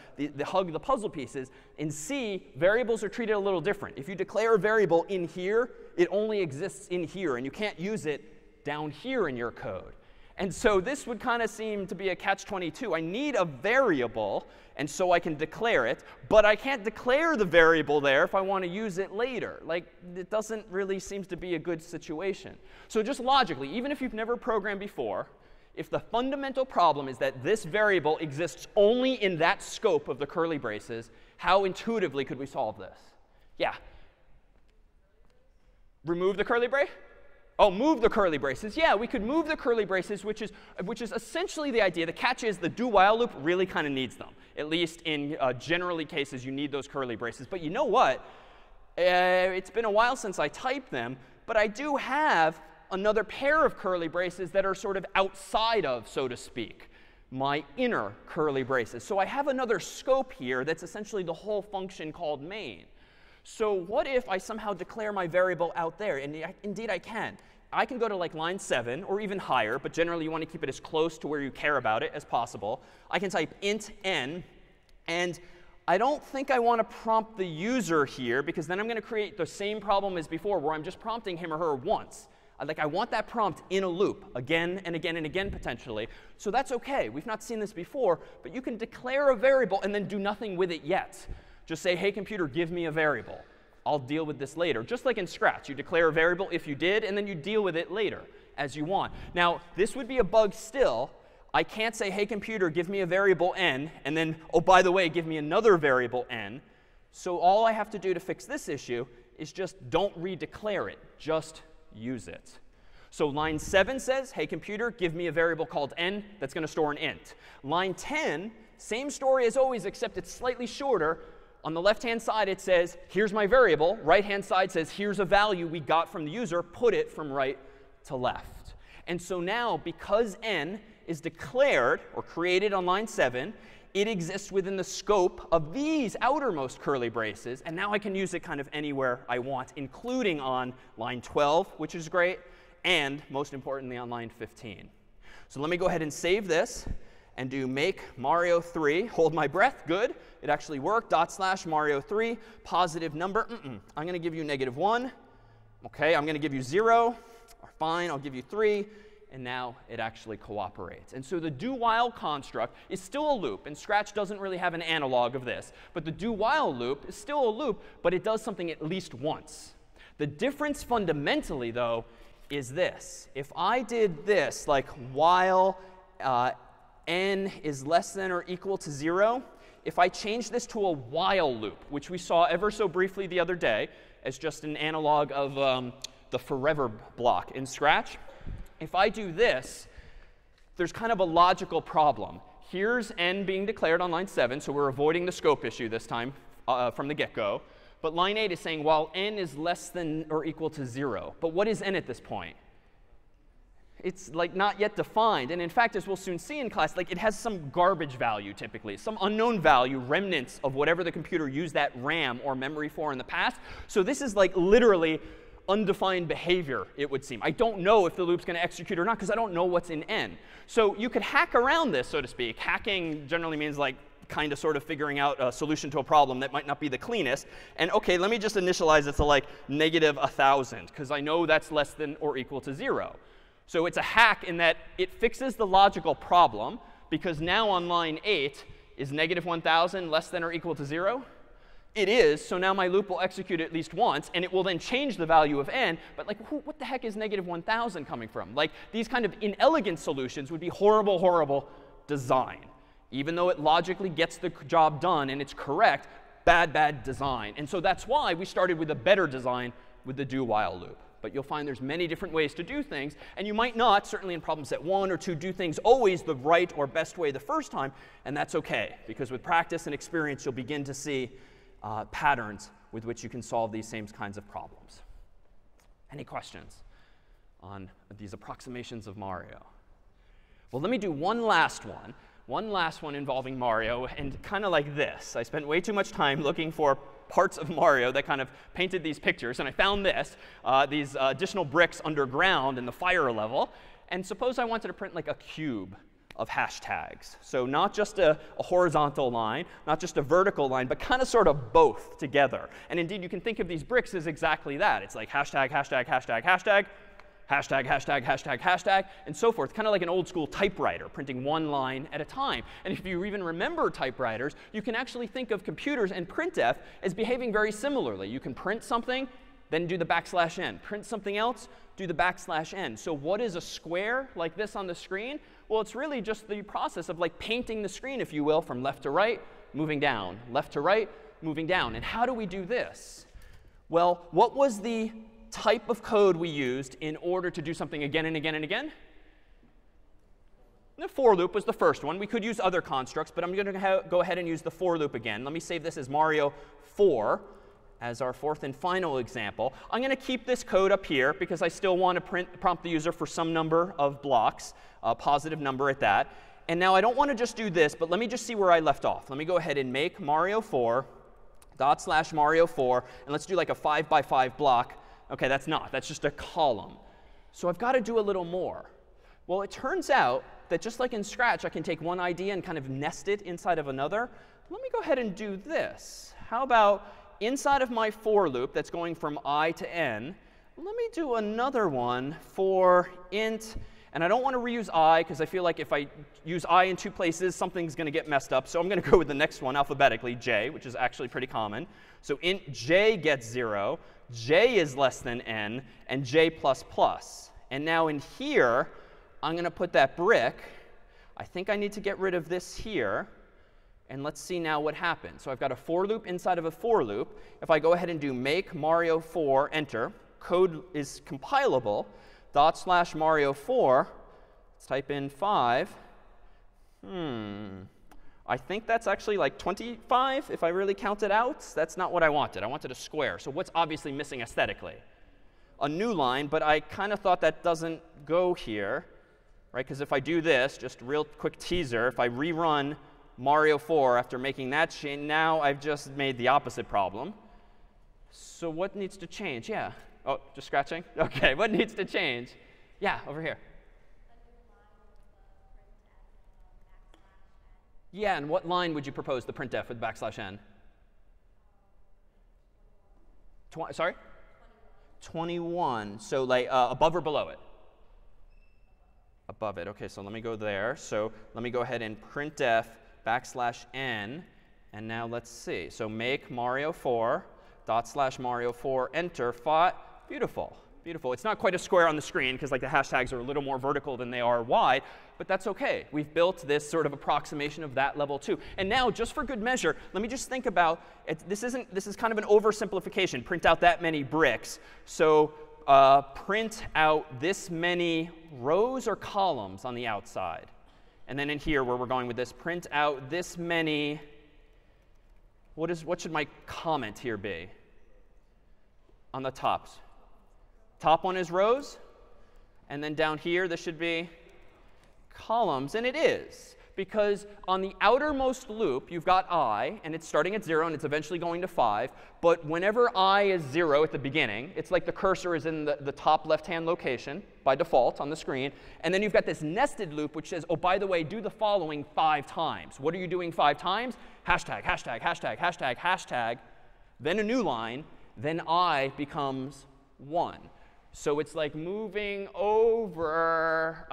hug the puzzle pieces, in C, variables are treated a little different. If you declare a variable in here, it only exists in here. And you can't use it down here in your code. And so this would kind of seem to be a catch-22. I need a variable, and so I can declare it. But I can't declare the variable there if I want to use it later. Like, it doesn't really seem to be a good situation. So just logically, even if you've never programmed before, if the fundamental problem is that this variable exists only in that scope of the curly braces, how intuitively could we solve this? Yeah? Remove the curly brace? Oh, move the curly braces. Yeah, we could move the curly braces, which is essentially the idea. The catch is the do-while loop really kind of needs them. At least in generally cases, you need those curly braces. But you know what? It's been a while since I typed them. But I do have another pair of curly braces that are sort of outside of, so to speak, my inner curly braces. So I have another scope here that's essentially the whole function called main. So what if I somehow declare my variable out there? And indeed, I can. I can go to like line 7 or even higher, but generally you want to keep it as close to where you care about it as possible. I can type int n, and I don't think I want to prompt the user here, because then I'm going to create the same problem as before, where I'm just prompting him or her once. I want that prompt in a loop, again and again and again, potentially. So that's OK. We've not seen this before. But you can declare a variable and then do nothing with it yet. Just say, hey, computer, give me a variable. I'll deal with this later. Just like in Scratch, you declare a variable if you did, and then you deal with it later as you want. Now, this would be a bug still. I can't say, hey, computer, give me a variable n, and then, oh, by the way, give me another variable n. So all I have to do to fix this issue is just don't redeclare it. Just use it. So line 7 says, hey, computer, give me a variable called n that's going to store an int. Line 10, same story as always, except it's slightly shorter. On the left-hand side, it says, here's my variable. Right-hand side says, here's a value we got from the user. Put it from right to left. And so now, because n is declared or created on line 7, it exists within the scope of these outermost curly braces. And now I can use it kind of anywhere I want, including on line 12, which is great, and most importantly on line 15. So let me go ahead and save this and do make Mario 3. Hold my breath. Good. It actually worked. /Mario 3, positive number. I'm going to give you -1. OK, I'm going to give you 0. Or fine, I'll give you 3. And now it actually cooperates. And so the do-while construct is still a loop. And Scratch doesn't really have an analog of this. But the do-while loop is still a loop, but it does something at least once. The difference fundamentally, though, is this. If I did this, like while n is less than or equal to 0, if I change this to a while loop, which we saw ever so briefly the other day as just an analog of the forever block in Scratch, if I do this, there's kind of a logical problem. Here's n being declared on line 7, so we're avoiding the scope issue this time from the get-go. But line 8 is saying, while n is less than or equal to 0. But what is n at this point? It's like not yet defined. And in fact, as we'll soon see in class, like it has some garbage value typically, some unknown value, remnants of whatever the computer used that RAM or memory for in the past. So this is like literally undefined behavior, it would seem. I don't know if the loop's going to execute or not because I don't know what's in n. So you could hack around this, so to speak. Hacking generally means like kind of sort of figuring out a solution to a problem that might not be the cleanest. And OK, let me just initialize it to like -1000 because I know that's less than or equal to 0. So it's a hack in that it fixes the logical problem because now on line 8 is -1000 less than or equal to 0? It is. So now my loop will execute at least once, and it will then change the value of n. But like, what the heck is -1000 coming from? Like, these kind of inelegant solutions would be horrible, horrible design. Even though it logically gets the job done and it's correct, bad, bad design. And so that's why we started with a better design with the do-while loop. But you'll find there's many different ways to do things. And you might not, certainly in problem set 1 or 2, do things always the right or best way the first time. And that's OK, because with practice and experience, you'll begin to see patterns with which you can solve these same kinds of problems. Any questions on these approximations of Mario? Well, let me do one last one involving Mario, and kind of like this. I spent way too much time looking for parts of Mario that kind of painted these pictures, and I found this, these additional bricks underground in the fire level. And suppose I wanted to print like a cube of hashtags. So not just a horizontal line, not just a vertical line, but kind of sort of both together. And indeed, you can think of these bricks as exactly that. It's like hashtag, hashtag, hashtag, hashtag, hashtag, hashtag, hashtag, hashtag, and so forth. Kind of like an old school typewriter, printing one line at a time. And if you even remember typewriters, you can actually think of computers and printf as behaving very similarly. You can print something, then do the \n. Print something else, do the \n. So what is a square like this on the screen? Well, it's really just the process of like painting the screen, if you will, from left to right, moving down, left to right, moving down. And how do we do this? Well, what was the type of code we used in order to do something again and again and again? The for loop was the first one. We could use other constructs, but I'm going to go ahead and use the for loop again. Let me save this as Mario 4 as our fourth and final example. I'm going to keep this code up here because I still want to prompt the user for some number of blocks, a positive number at that. And now I don't want to just do this, but let me just see where I left off. Let me go ahead and make Mario 4 /Mario 4, and let's do like a 5 by 5 block. OK, that's not. That's just a column. So I've got to do a little more. Well, it turns out that just like in Scratch, I can take one idea and kind of nest it inside of another. let me go ahead and do this. How about inside of my for loop that's going from I to n, let me do another one for int. And I don't want to reuse I, because I feel like if I use I in two places, something's going to get messed up. So I'm going to go with the next one alphabetically, j, which is actually pretty common. So int j gets 0, j is less than n, and j plus plus. And now in here, I'm going to put that brick. I think I need to get rid of this here. And let's see now what happens. So I've got a for loop inside of a for loop. If I go ahead and do make Mario4, enter, code is compilable. /Mario4, let's type in 5. I think that's actually like 25 if I really count it out. That's not what I wanted. I wanted a square. So what's obviously missing aesthetically? A new line, but I kind of thought that doesn't go here, right? Because if I do this, just real quick teaser, if I rerun Mario 4 after making that change, now I've just made the opposite problem. So what needs to change? Yeah. Oh, just scratching? OK, what needs to change? Yeah, over here. Yeah, and what line would you propose the printf with \n? Sorry? 21. So like above or below it? Above it. OK, so let me go there. So let me go ahead and printf \n. And now let's see. So make Mario4, /Mario4, enter, beautiful. Beautiful. It's not quite a square on the screen, because like the hashtags are a little more vertical than they are wide. But that's OK. We've built this sort of approximation of that level too. And now, just for good measure, let me just think about it. This is kind of an oversimplification. Print out that many bricks. So print out this many rows or columns on the outside. And then in here, where we're going with this, print out this many. What should my comment here be? On the tops. Top one is rows. And then down here, this should be columns. And it is. Because on the outermost loop, you've got I. And it's starting at 0. And it's eventually going to 5. But whenever I is 0 at the beginning, it's like the cursor is in the top left-hand location by default on the screen. And then you've got this nested loop, which says, oh, by the way, do the following 5 times. What are you doing 5 times? Hashtag, hashtag, hashtag, hashtag, hashtag. Then a new line. Then I becomes 1. So it's like moving over.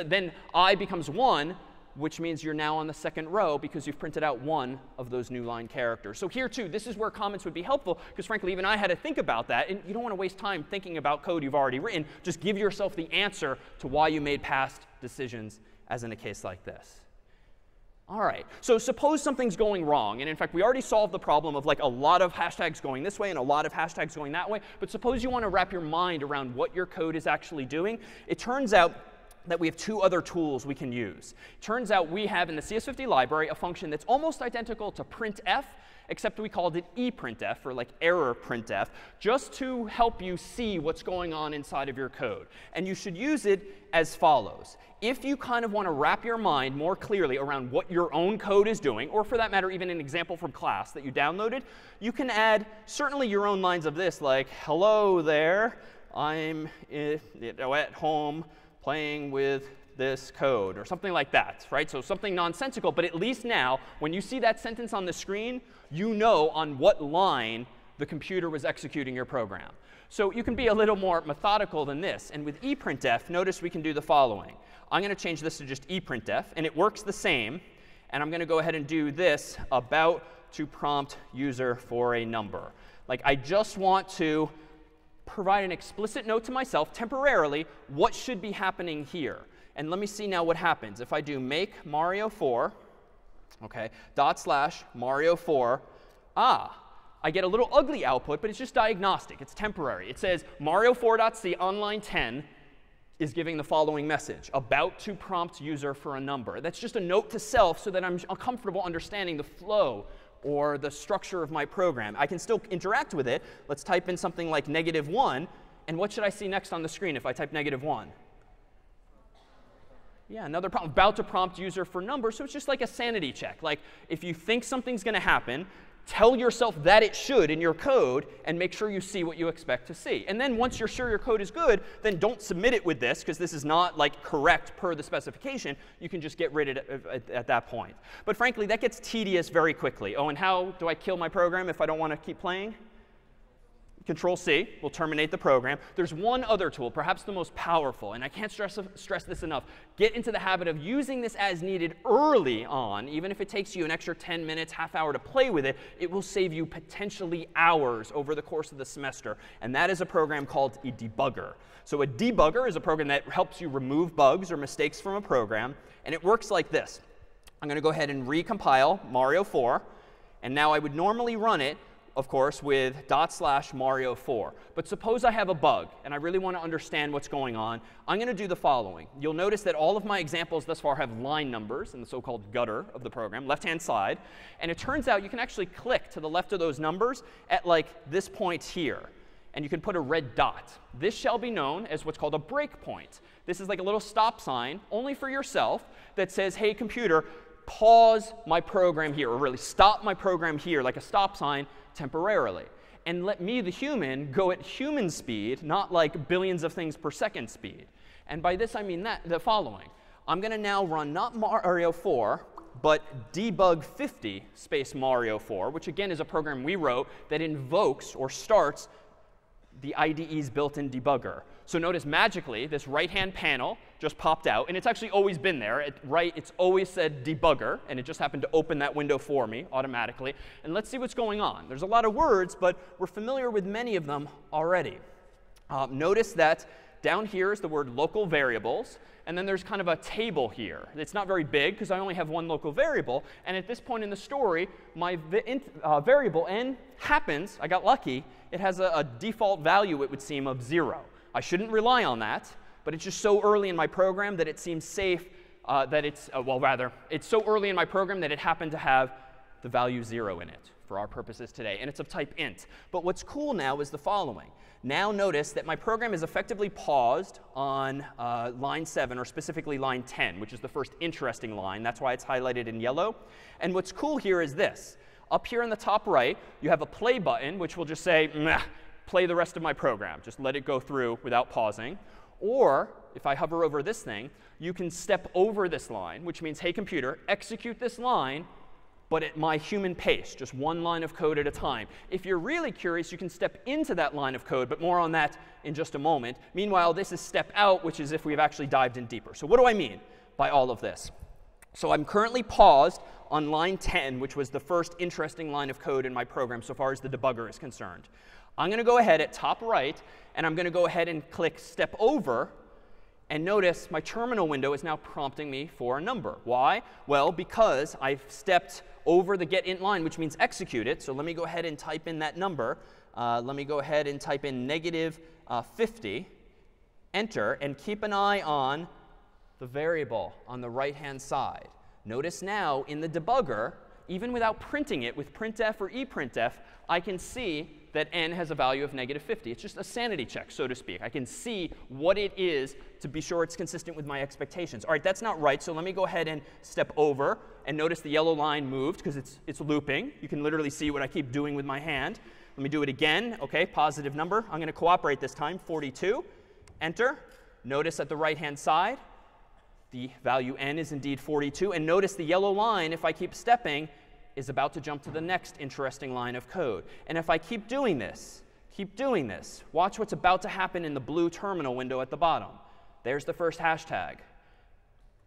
Then I becomes 1, which means you're now on the second row because you've printed out one of those new line characters. So here, too, this is where comments would be helpful, because frankly, even I had to think about that. And you don't want to waste time thinking about code you've already written. Just give yourself the answer to why you made past decisions, as in a case like this. All right, so suppose something's going wrong. And in fact, we already solved the problem of like a lot of hashtags going this way and a lot of hashtags going that way. But suppose you want to wrap your mind around what your code is actually doing. It turns out that we have 2 other tools we can use. It turns out we have in the CS50 library a function that's almost identical to printf, except we called it eprintf, or like error printf, just to help you see what's going on inside of your code. And you should use it as follows. If you kind of want to wrap your mind more clearly around what your own code is doing, or for that matter, even an example from class that you downloaded, you can add certainly your own lines of this, like, hello there, I'm at home playing with this code, or something like that, right? So something nonsensical, but at least now, when you see that sentence on the screen, you know on what line the computer was executing your program. So you can be a little more methodical than this. And with eprintf, notice we can do the following. I'm going to change this to just eprintf, and it works the same. And I'm going to go ahead and do this about to prompt user for a number. Like, I just want to provide an explicit note to myself temporarily what should be happening here. And let me see now what happens. If I do make Mario4, OK, /Mario4, I get a little ugly output, but it's just diagnostic. It's temporary. It says Mario4.c on line 10 is giving the following message, about to prompt user for a number. That's just a note to self so that I'm comfortable understanding the flow or the structure of my program. I can still interact with it. Let's type in something like -1. And what should I see next on the screen if I type -1? Yeah, another prompt, about to prompt user for number. So it's just like a sanity check. Like, if you think something's going to happen, Tell yourself that it should in your code, and make sure you see what you expect to see. And then once you're sure your code is good, then don't submit it with this, because this is not like correct per the specification. You can just get rid of it at that point. But frankly, that gets tedious very quickly. Oh, and how do I kill my program if I don't want to keep playing? Control-C will terminate the program. There's one other tool, perhaps the most powerful, and I can't stress this enough. Get into the habit of using this as needed early on. Even if it takes you an extra 10 minutes, half hour to play with it, it will save you potentially hours over the course of the semester. And that is a program called a debugger. So a debugger is a program that helps you remove bugs or mistakes from a program. And it works like this. I'm going to go ahead and recompile Mario 4. And now I would normally run it, of course, with /Mario4. But suppose I have a bug, and I really want to understand what's going on. I'm going to do the following. You'll notice that all of my examples thus far have line numbers in the so-called gutter of the program, left-hand side. And it turns out you can actually click to the left of those numbers at, like, this point here. And you can put a red dot. This shall be known as what's called a breakpoint. This is like a little stop sign, only for yourself, that says, hey, computer, pause my program here, or really stop my program here, like a stop sign, temporarily. And let me, the human, go at human speed, not like billions of things per second speed. And by this, I mean the following. I'm going to now run not Mario 4, but debug50 space Mario 4, which again is a program we wrote that invokes or starts the IDE's built-in debugger. So notice magically, this right-hand panel just popped out. And it's actually always been there. It's always said debugger. And it just happened to open that window for me automatically. And let's see what's going on. There's a lot of words, but we're familiar with many of them already. Notice that down here is the word local variables. And then there's kind of a table here. It's not very big, because I only have one local variable. And at this point in the story, my variable n happens, I got lucky, it has a default value, it would seem, of 0. I shouldn't rely on that, but it's just so early in my program that it seems safe that it's, well, rather, it's so early in my program that it happened to have the value 0 in it for our purposes today. And it's of type int. But what's cool now is the following. Now notice that my program is effectively paused on line 7, or specifically line 10, which is the first interesting line. That's why it's highlighted in yellow. And what's cool here is this. Up here in the top right, you have a play button, which will just say, meh, play the rest of my program. Just let it go through without pausing. Or if I hover over this thing, you can step over this line, which means, hey, computer, execute this line, but at my human pace, just one line of code at a time. If you're really curious, you can step into that line of code, but more on that in just a moment. Meanwhile, this is step out, which is if we've actually dived in deeper. So what do I mean by all of this? So I'm currently paused on line 10, which was the first interesting line of code in my program so far as the debugger is concerned. I'm going to go ahead at top right, and I'm going to go ahead and click step over. And notice my terminal window is now prompting me for a number. Why? Well, because I've stepped over the getInt line, which means execute it. So let me go ahead and type in that number. Let me go ahead and type in -50, enter, and keep an eye on the variable on the right-hand side. Notice now in the debugger, even without printing it with printf or eprintf, I can see that n has a value of -50. It's just a sanity check, so to speak. I can see what it is to be sure it's consistent with my expectations. All right, that's not right, so let me go ahead and step over. And notice the yellow line moved because it's looping. You can literally see what I keep doing with my hand. Let me do it again. OK, positive number. I'm going to cooperate this time, 42. Enter. Notice at the right-hand side, the value n is indeed 42. And notice the yellow line, if I keep stepping, is about to jump to the next interesting line of code. And if I keep doing this, watch what's about to happen in the blue terminal window at the bottom. There's the first hashtag.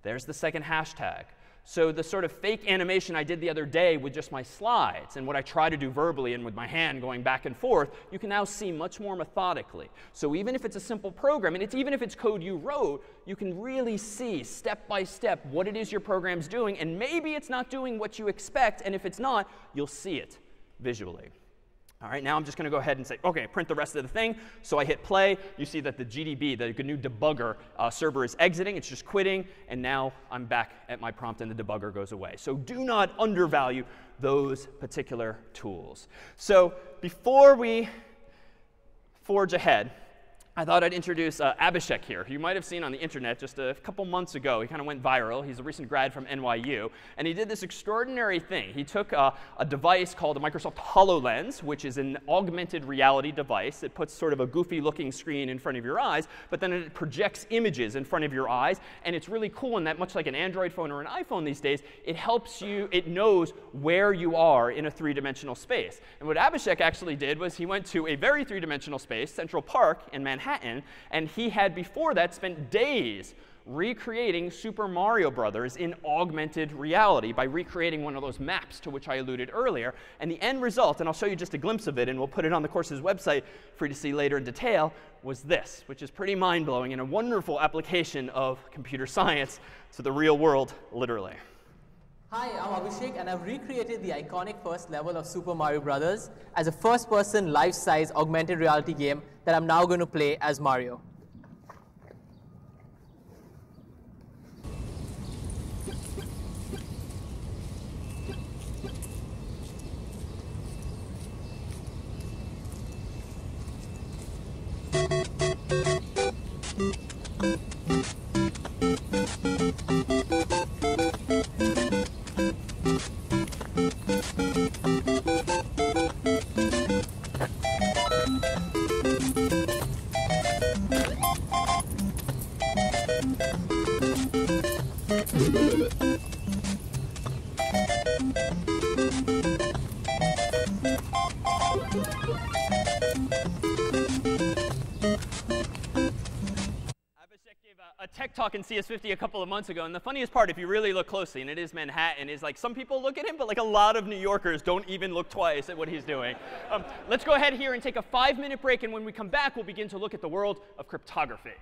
There's the second hashtag. So the sort of fake animation I did the other day with just my slides and what I try to do verbally and with my hand going back and forth, you can now see much more methodically. So even if it's a simple program, and even if it's code you wrote, you can really see step by step what it is your program's doing. And maybe it's not doing what you expect. And if it's not, you'll see it visually. All right, now I'm just going to go ahead and say, OK, print the rest of the thing. So I hit play. You see that the GDB, the GNU debugger server, is exiting. It's just quitting. And now I'm back at my prompt, and the debugger goes away. So do not undervalue those particular tools. So before we forge ahead, I thought I'd introduce Abhishek here, who you might have seen on the internet just a couple months ago. He kind of went viral. He's a recent grad from NYU. And he did this extraordinary thing. He took a device called a Microsoft HoloLens, which is an augmented reality device. It puts sort of a goofy-looking screen in front of your eyes, but then it projects images in front of your eyes. And it's really cool in that, much like an Android phone or an iPhone these days, it helps you, it knows where you are in a three-dimensional space. And what Abhishek actually did was he went to a very three-dimensional space, Central Park in Manhattan, and he had before that spent days recreating Super Mario Brothers in augmented reality by recreating one of those maps to which I alluded earlier. And the end result, and I'll show you just a glimpse of it, and we'll put it on the course's website for you to see later in detail, was this, which is pretty mind-blowing and a wonderful application of computer science to the real world, literally. Hi, I'm Abhishek, and I've recreated the iconic first level of Super Mario Bros. As a first-person, life-size, augmented reality game that I'm now going to play as Mario. A tech talk in CS50 a couple of months ago, and the funniest part, if you really look closely, and it is Manhattan, is like some people look at him, but like a lot of New Yorkers don't even look twice at what he's doing. Let's go ahead here and take a 5-minute break, and when we come back, we'll begin to look at the world of cryptography.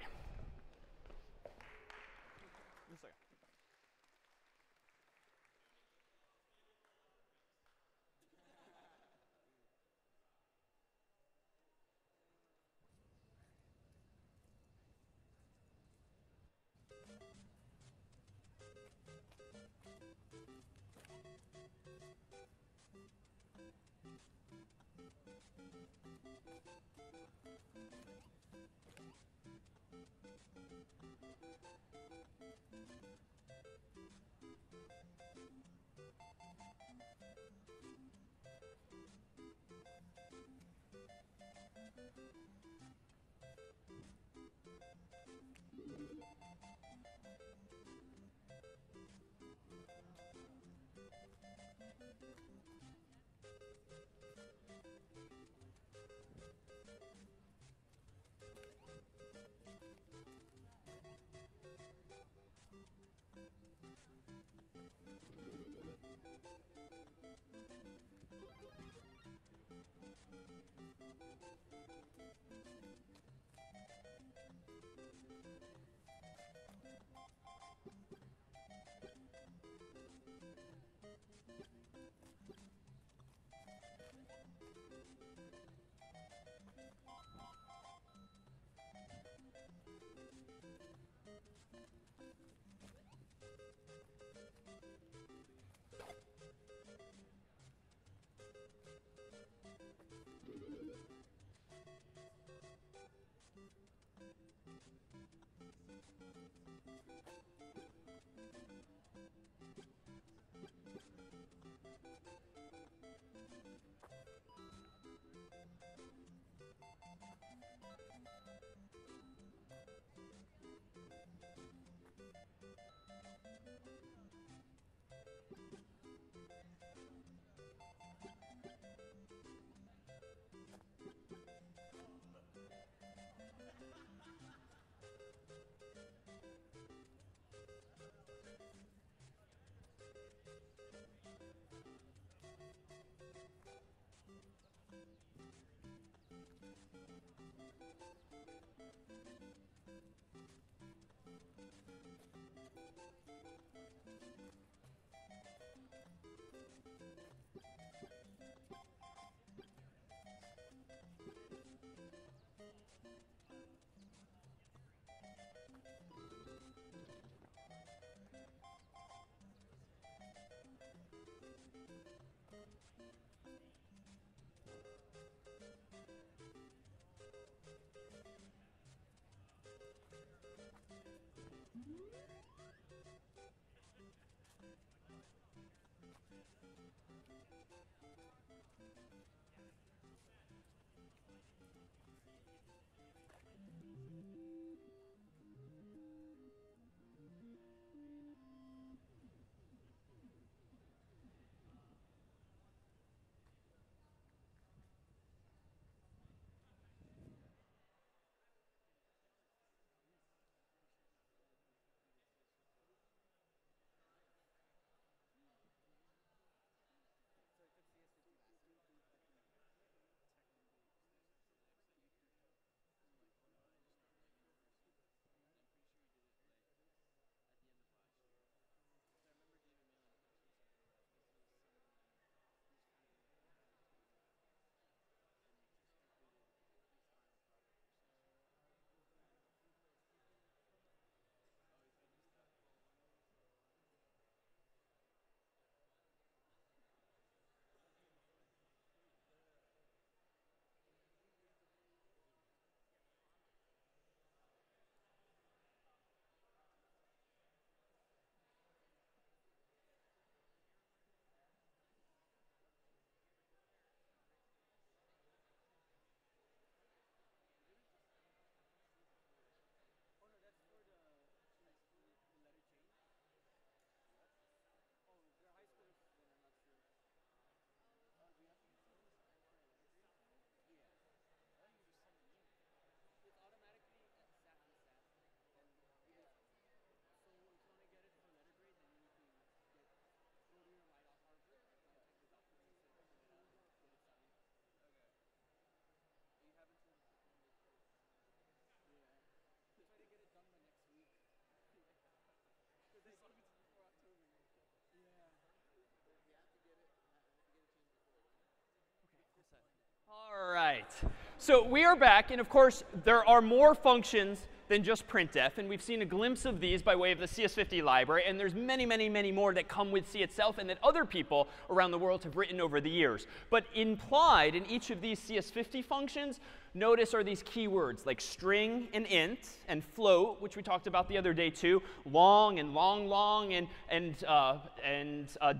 So we are back, and of course, there are more functions than just printf, and we've seen a glimpse of these by way of the CS50 library, and there's many, many, many more that come with C itself and that other people around the world have written over the years. But implied in each of these CS50 functions, notice are these keywords like string and int and float, which we talked about the other day too, long and long and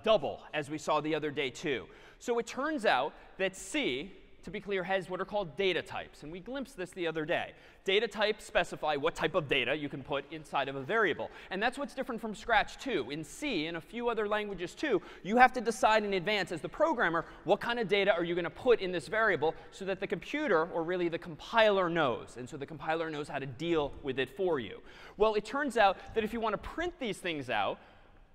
double, as we saw the other day too. So it turns out that C, to be clear, has what are called data types. And we glimpsed this the other day. Data types specify what type of data you can put inside of a variable. And that's what's different from Scratch too. In C and a few other languages too, you have to decide in advance as the programmer what kind of data are you going to put in this variable so that the computer, or really the compiler, knows. And so the compiler knows how to deal with it for you. Well, it turns out that if you want to print these things out,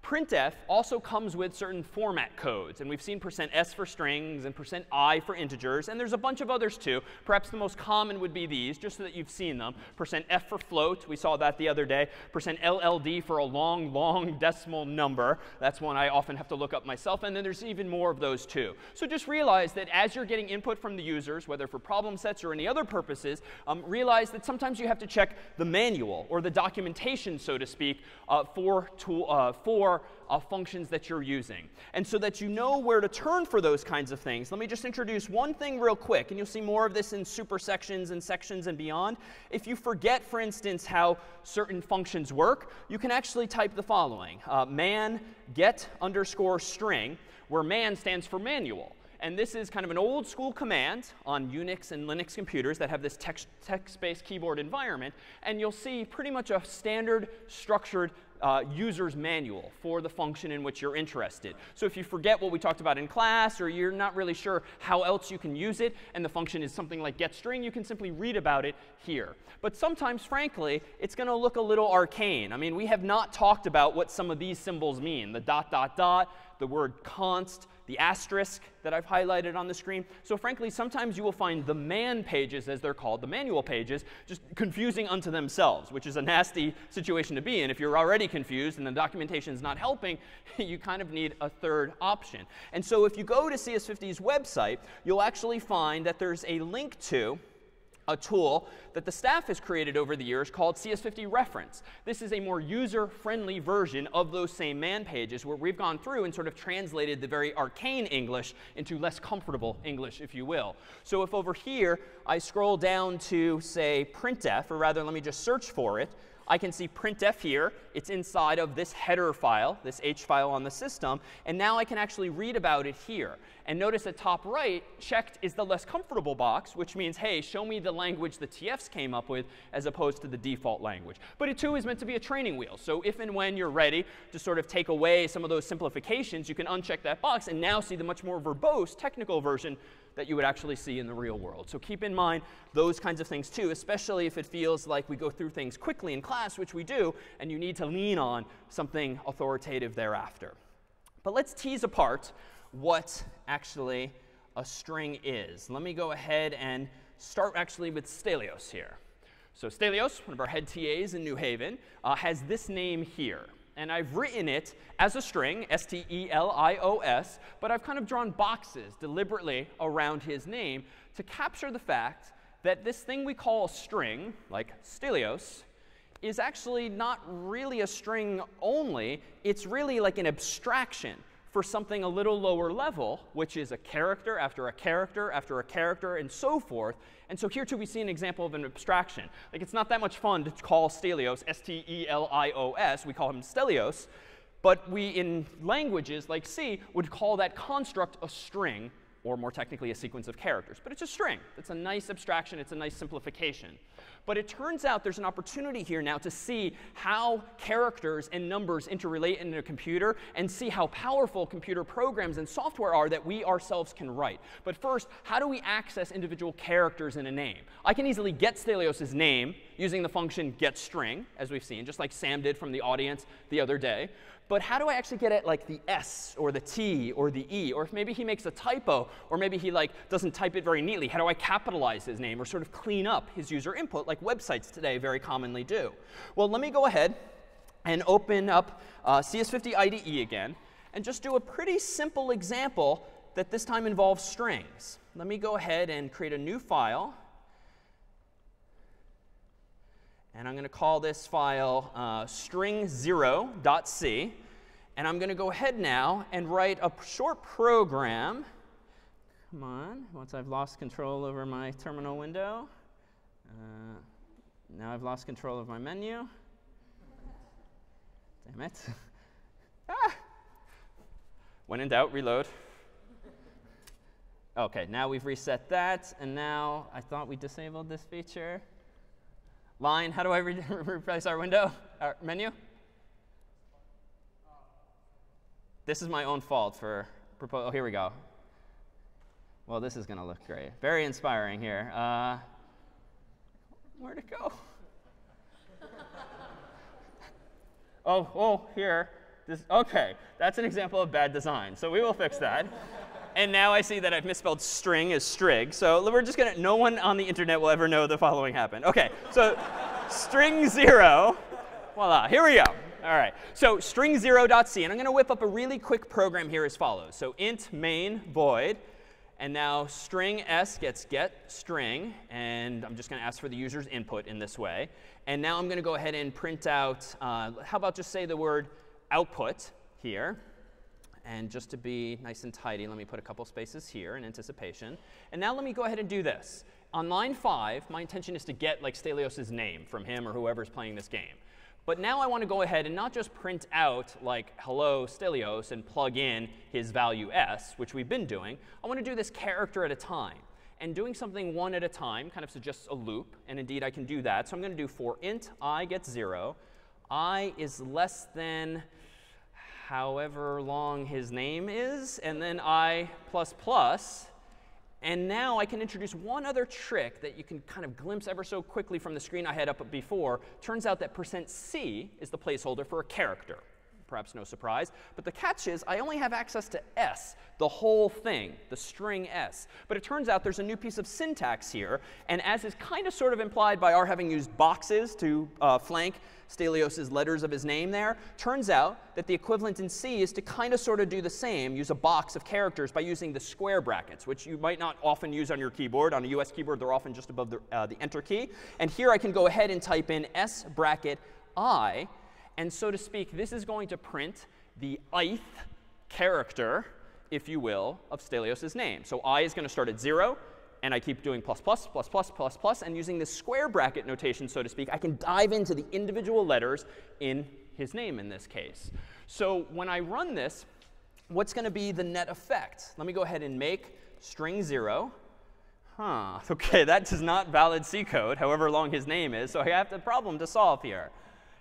printf also comes with certain format codes. And we've seen %s for strings and %i for integers. And there's a bunch of others too. Perhaps the most common would be these, just so that you've seen them. %f for float. We saw that the other day. %lld for a long decimal number. That's one I often have to look up myself. And then there's even more of those too. So just realize that as you're getting input from the users, whether for problem sets or any other purposes, realize that sometimes you have to check the manual or the documentation, so to speak, for functions that you're using. And so that you know where to turn for those kinds of things, let me just introduce one thing real quick. And you'll see more of this in super sections and sections and beyond. If you forget, for instance, how certain functions work, you can actually type the following. Man get _ string, where man stands for manual. And this is kind of an old school command on Unix and Linux computers that have this text-based keyboard environment. And you'll see pretty much a standard structured user's manual for the function in which you're interested. So if you forget what we talked about in class, or you're not really sure how else you can use it, and the function is something like getString, you can simply read about it here. But sometimes, frankly, it's going to look a little arcane. I mean, we have not talked about what some of these symbols mean. The ... the word const, the asterisk that I've highlighted on the screen. So frankly, sometimes you will find the man pages, as they're called, the manual pages, just confusing unto themselves, which is a nasty situation to be in. If you're already confused and the documentation is not helping, you kind of need a third option. And so if you go to CS50's website, you'll actually find that there's a link to a tool that the staff has created over the years called CS50 Reference. This is a more user-friendly version of those same man pages, where we've gone through and sort of translated the very arcane English into less comfortable English, if you will. So if over here I scroll down to, say, printf, or rather let me just search for it, I can see printf here. It's inside of this header file, this H file on the system. And now I can actually read about it here. And notice at top right, checked is the less comfortable box, which means, hey, show me the language the TFs came up with as opposed to the default language. But it, too, is meant to be a training wheel. So if and when you're ready to sort of take away some of those simplifications, you can uncheck that box and now see the much more verbose technical version that you would actually see in the real world. So keep in mind those kinds of things, too, especially if it feels like we go through things quickly in class, which we do, and you need to lean on something authoritative thereafter. But let's tease apart what actually a string is. Let me go ahead and start actually with Stelios here. So Stelios, one of our head TAs in New Haven, has this name here. And I've written it as a string, S-T-E-L-I-O-S, but I've kind of drawn boxes deliberately around his name to capture the fact that this thing we call a string, like Stelios, is actually not really a string only. It's really like an abstraction for something a little lower level, which is a character after a character after a character and so forth. And so here, too, we see an example of an abstraction. Like, it's not that much fun to call Stelios S-T-E-L-I-O-S. We call him Stelios. But we, in languages like C, would call that construct a string, or more technically, a sequence of characters. But it's a string. It's a nice abstraction. It's a nice simplification. But it turns out there's an opportunity here now to see how characters and numbers interrelate in a computer and see how powerful computer programs and software are that we ourselves can write. But first, how do we access individual characters in a name? I can easily get Stelios' name using the function getString, as we've seen, just like Sam did from the audience the other day. But how do I actually get it like the S or the T or the E? Or if maybe he makes a typo, or maybe he doesn't type it very neatly, how do I capitalize his name or sort of clean up his user input like websites today very commonly do? Well, let me go ahead and open up CS50 IDE again and just do a pretty simple example that this time involves strings. Let me go ahead and create a new file. And I'm going to call this file string0.c. And I'm going to go ahead now and write a short program. Come on, once I've lost control over my terminal window. Now I've lost control of my menu. Damn it. Ah! When in doubt, reload. OK, now we've reset that. And now I thought we disabled this feature. Line, how do I replace our window, our menu? This is my own fault for proposal. Oh, here we go. Well, this is going to look great. Very inspiring here. Where'd it go? Oh, here. OK, that's an example of bad design. So we will fix that. And now I see that I've misspelled string as strig. So we're just going to, no one on the internet will ever know the following happened. OK, so string0, voila, here we go. All right, so string0.c. And I'm going to whip up a really quick program here as follows. So int main void. And now string s gets get string. And I'm just going to ask for the user's input in this way. And now I'm going to go ahead and print out, how about just say the word output here. And just to be nice and tidy, let me put a couple spaces here in anticipation. And now let me go ahead and do this. On line 5, my intention is to get like Stelios' name from him or whoever's playing this game. But now I want to go ahead and not just print out like hello Stelios and plug in his value s, which we've been doing. I want to do this character at a time. And doing something one at a time kind of suggests a loop. And indeed, I can do that. So I'm going to do for int I gets 0, I is less than however long his name is, and then I plus plus. And now I can introduce one other trick that you can kind of glimpse ever so quickly from the screen I had up before. Turns out that %c is the placeholder for a character. Perhaps no surprise. But the catch is I only have access to s, the whole thing, the string s. But it turns out there's a new piece of syntax here. And as is kind of sort of implied by our having used boxes to flank Stelios' letters of his name there, turns out that the equivalent in C is to kind of sort of do the same, use a box of characters by using the square brackets, which you might not often use on your keyboard. On a US keyboard, they're often just above the Enter key. And here I can go ahead and type in s bracket I. And so to speak, this is going to print the ith character, if you will, of Stelios' name. So I is going to start at 0. And I keep doing plus, plus, plus, plus, plus, plus. And using this square bracket notation, so to speak, I can dive into the individual letters in his name in this case. So when I run this, what's going to be the net effect? Let me go ahead and make string0. OK, that is not valid C code, however long his name is. So I have a problem to solve here.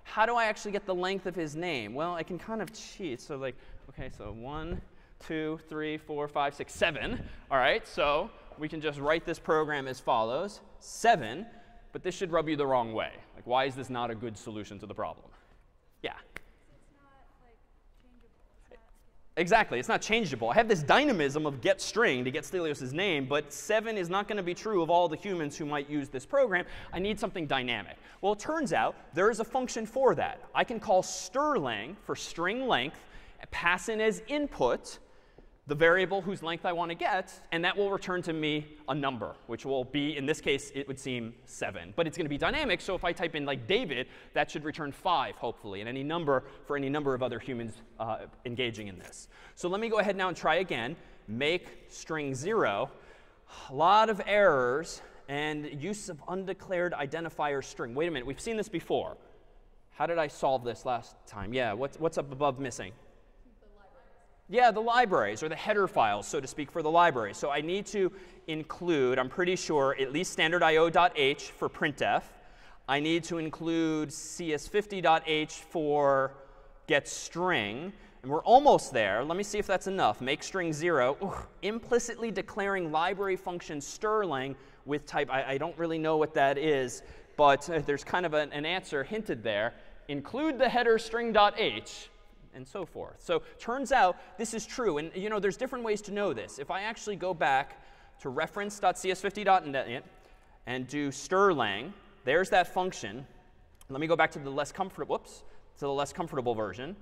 How do I actually get the length of his name? Well, I can kind of cheat. So like, OK, so 1, 2, 3, 4, 5, 6, 7. All right, so we can just write this program as follows, 7. But this should rub you the wrong way. Like, why is this not a good solution to the problem? Yeah? It's not, like, changeable. Exactly. It's not changeable. I have this dynamism of get string to get Stelios' name, but 7 is not going to be true of all the humans who might use this program. I need something dynamic. Well, it turns out there is a function for that. I can call strlang for string length, pass in as input the variable whose length I want to get, and that will return to me a number, which will be, in this case, it would seem 7. But it's going to be dynamic, so if I type in like David, that should return 5, hopefully, and any number for any number of other humans engaging in this. So let me go ahead now and try again. Make string0. A lot of errors and use of undeclared identifier string. Wait a minute, we've seen this before. How did I solve this last time? Yeah, what's up above missing? Yeah, the libraries, or the header files, so to speak, for the library. So I need to include, I'm pretty sure, at least standard.io.h for printf. I need to include CS50.h for getString. And we're almost there. Let me see if that's enough. Make string0, implicitly declaring library function strlang with type. I don't really know what that is, but there's kind of an answer hinted there. Include the header string.h. And so forth. So turns out this is true. And you know, there's different ways to know this. If I actually go back to reference.cs50.net and do strlang, there's that function. Let me go back to the less comfortable version.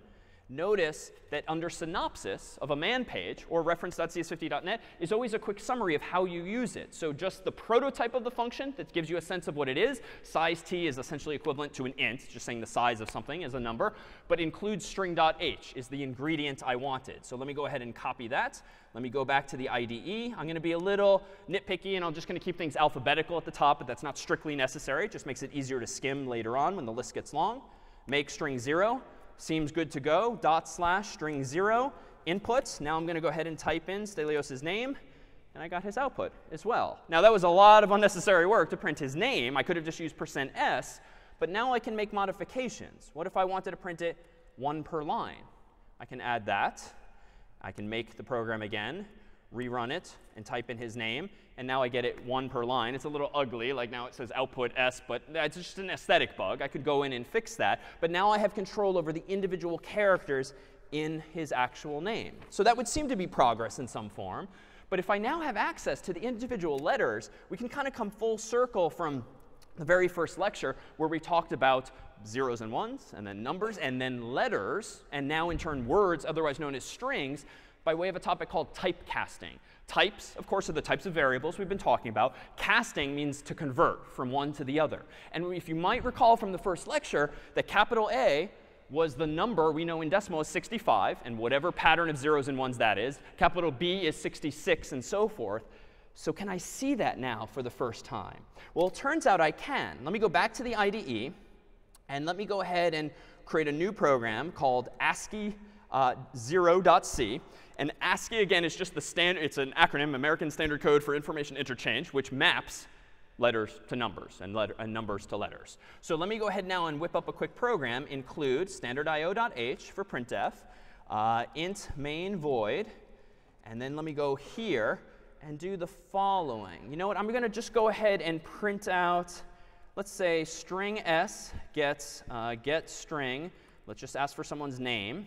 notice that under synopsis of a man page, or reference.cs50.net, is always a quick summary of how you use it. So just the prototype of the function that gives you a sense of what it is. Size t is essentially equivalent to an int, just saying the size of something is a number. But includes string.h is the ingredient I wanted. So let me go ahead and copy that. Let me go back to the IDE. I'm going to be a little nitpicky, and I'm just going to keep things alphabetical at the top, but that's not strictly necessary. It just makes it easier to skim later on when the list gets long. Make string 0. Seems good to go. / string 0 inputs. Now I'm going to go ahead and type in Stelios' name, and I got his output as well. Now that was a lot of unnecessary work to print his name. I could have just used %s, but now I can make modifications. What if I wanted to print it 1 per line? I can add that. I can make the program again, rerun it, and type in his name. And now I get it 1 per line. It's a little ugly, like now it says output s, but that's just an aesthetic bug. I could go in and fix that. But now I have control over the individual characters in his actual name. So that would seem to be progress in some form. But if I now have access to the individual letters, we can kind of come full circle from the very first lecture where we talked about zeros and ones, and then numbers, and then letters, and now in turn words, otherwise known as strings, by way of a topic called typecasting. Types, of course, are the types of variables we've been talking about. Casting means to convert from one to the other. And if you might recall from the first lecture that capital A was the number we know in decimal is 65, and whatever pattern of zeros and ones that is. Capital B is 66, and so forth. So can I see that now for the first time? Well, it turns out I can. Let me go back to the IDE, and let me go ahead and create a new program called ASCII 0.c. And ASCII, again, is just the standard. It's an acronym, American Standard Code for Information Interchange, which maps letters to numbers and numbers to letters. So let me go ahead now and whip up a quick program. Include standard.io.h for printf, int main void, and then let me go here and do the following. You know what? I'm going to just go ahead and print out, let's say, string s gets get string. Let's just ask for someone's name.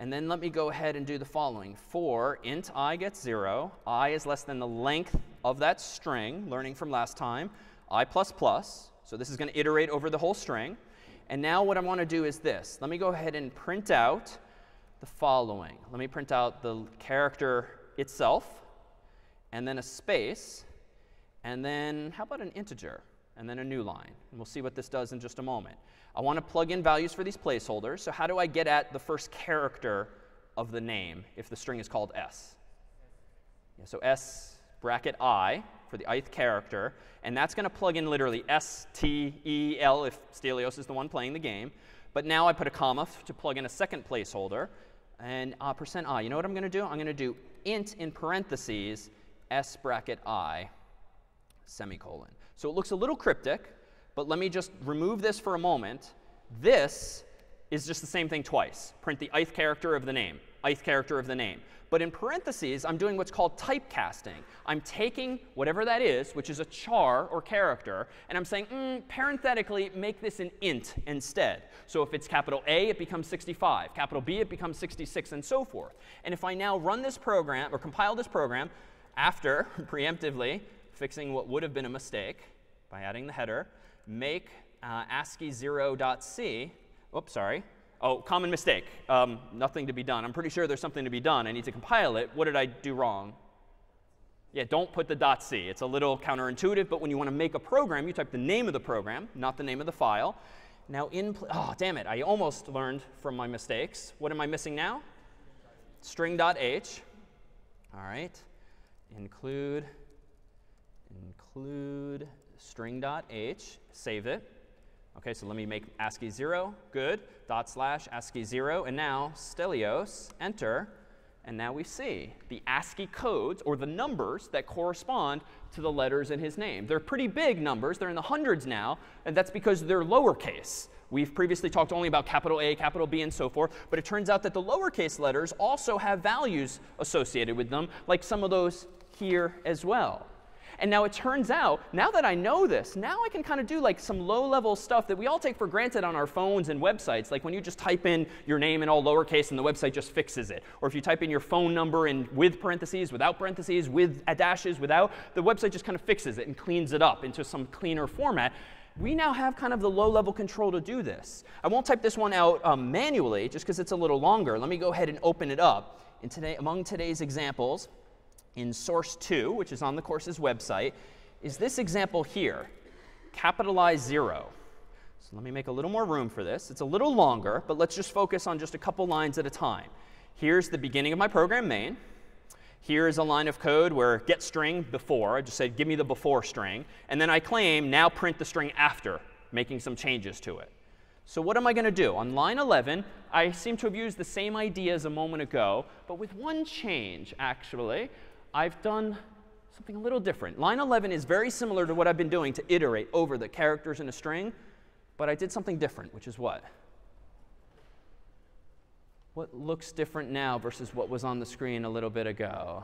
And then let me go ahead and do the following. For int I gets 0, I is less than the length of that string, learning from last time, I++. So this is going to iterate over the whole string. And now what I want to do is this. Let me go ahead and print out the following. Let me print out the character itself, and then a space, and then how about an integer, and then a new line. And we'll see what this does in just a moment. I want to plug in values for these placeholders. So how do I get at the first character of the name if the string is called s? Yeah, so s bracket I for the ith character. And that's going to plug in literally S-T-E-L if Stelios is the one playing the game. But now I put a comma to plug in a second placeholder. And %i. You know what I'm going to do? I'm going to do int in parentheses s bracket I semicolon. So it looks a little cryptic. But let me just remove this for a moment. This is just the same thing twice. Print the ith character of the name, ith character of the name. But in parentheses, I'm doing what's called typecasting. I'm taking whatever that is, which is a char or character, and I'm saying, parenthetically, make this an int instead. So if it's capital A, it becomes 65. Capital B, it becomes 66, and so forth. And if I now run this program, or compile this program, after preemptively fixing what would have been a mistake by adding the header, make ASCII 0.c. Oops, sorry. Oh, common mistake. Nothing to be done. I'm pretty sure there's something to be done. I need to compile it. What did I do wrong? Yeah, don't put the .c. It's a little counterintuitive, but when you want to make a program, you type the name of the program, not the name of the file. Now, oh, damn it. I almost learned from my mistakes. What am I missing now? String.h. All right. Include string.h, save it. OK, so let me make ASCII 0, good, / ASCII 0, and now Stelios, enter. And now we see the ASCII codes, or the numbers that correspond to the letters in his name. They're pretty big numbers. They're in the hundreds now, and that's because they're lowercase. We've previously talked only about capital A, capital B, and so forth. But it turns out that the lowercase letters also have values associated with them, like some of those here as well. And now it turns out, now that I know this, now I can kind of do like some low-level stuff that we all take for granted on our phones and websites, like when you just type in your name in all lowercase and the website just fixes it. Or if you type in your phone number in with parentheses, without parentheses, with dashes, without, the website just kind of fixes it and cleans it up into some cleaner format. we now have kind of the low-level control to do this. I won't type this one out manually, just because it's a little longer. Let me go ahead and open it up. Among today's examples, in source 2, which is on the course's website, is this example here, capitalize 0. So let me make a little more room for this. It's a little longer, but let's just focus on just a couple lines at a time. Here's the beginning of my program main. Here is a line of code where get string before. I just said, give me the before string. And then I claim, now print the string after, making some changes to it. So what am I going to do? On line 11, I seem to have used the same idea as a moment ago, but with one change, actually. I've done something a little different. Line 11 is very similar to what I've been doing to iterate over the characters in a string, but I did something different, which is what? What looks different now versus what was on the screen a little bit ago?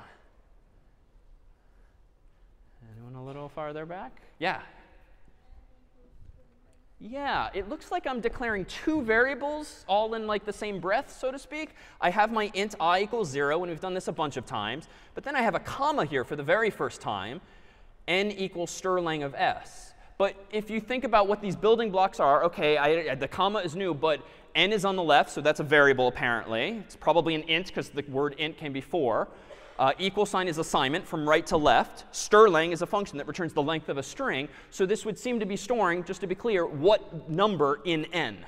Anyone a little farther back? Yeah. Yeah, it looks like I'm declaring two variables all in like the same breath, so to speak. I have my int I equals 0, and we've done this a bunch of times. But then I have a comma here for the very first time, n equals strlen of s. But if you think about what these building blocks are, OK, the comma is new, but n is on the left, so that's a variable apparently. It's probably an int because the word int came before. Equal sign is assignment from right to left. Strlen is a function that returns the length of a string. So this would seem to be storing, just to be clear, what number in n?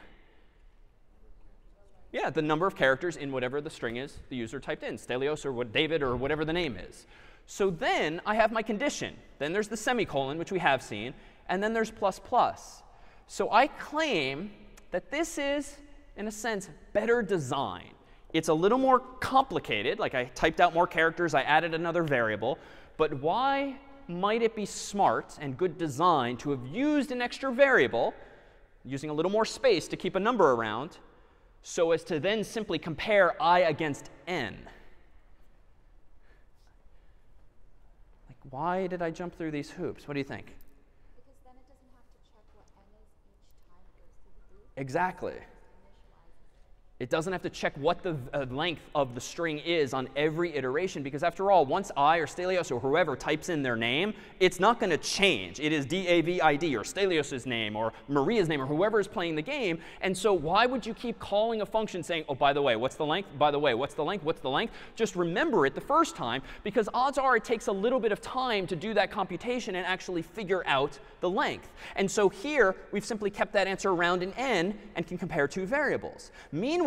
Yeah, the number of characters in whatever the string is the user typed in, Stelios or what David or whatever the name is. So then I have my condition. Then there's the semicolon, which we have seen. And then there's plus plus. So I claim that this is, in a sense, better design. It's a little more complicated. Like I typed out more characters. I added another variable. But why might it be smart and good design to have used an extra variable, using a little more space to keep a number around, so as to then simply compare I against n? Like, why did I jump through these hoops? What do you think? Because then it doesn't have to check what n is each time it goes through the loop. Exactly. It doesn't have to check what the length of the string is on every iteration, because after all, once I or Stelios or whoever types in their name, it's not going to change. It is David or Stelios' name or Maria's name or whoever is playing the game. And so why would you keep calling a function saying, oh, by the way, what's the length? By the way, what's the length? What's the length? Just remember it the first time, because odds are it takes a little bit of time to do that computation and actually figure out the length. And so here, we've simply kept that answer around in n and can compare two variables. Meanwhile,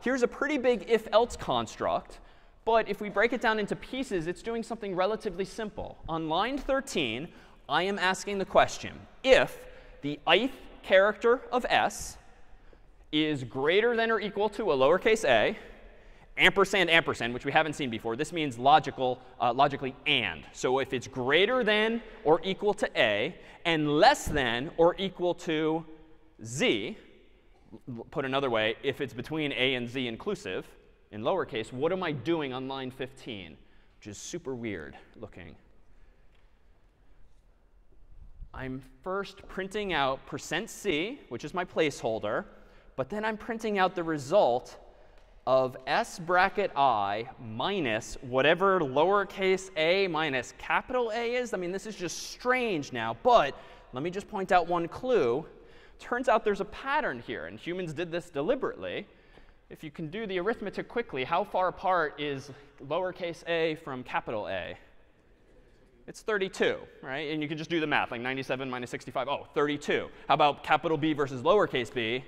here's a pretty big if-else construct. But if we break it down into pieces, it's doing something relatively simple. On line 13, I am asking the question, if the ith character of s is greater than or equal to a lowercase a, ampersand, ampersand, which we haven't seen before. This means logically and. So if it's greater than or equal to a and less than or equal to z, put another way, if it's between a and z inclusive, in lowercase, what am I doing on line 15? Which is super weird looking. I'm first printing out %c, which is my placeholder, but then I'm printing out the result of s bracket I minus whatever lowercase a minus capital A is. I mean, this is just strange now, but let me just point out one clue. Turns out there's a pattern here, and humans did this deliberately. If you can do the arithmetic quickly, how far apart is lowercase a from capital A? It's 32, right? And you can just do the math, like 97 minus 65. Oh, 32. How about capital B versus lowercase b?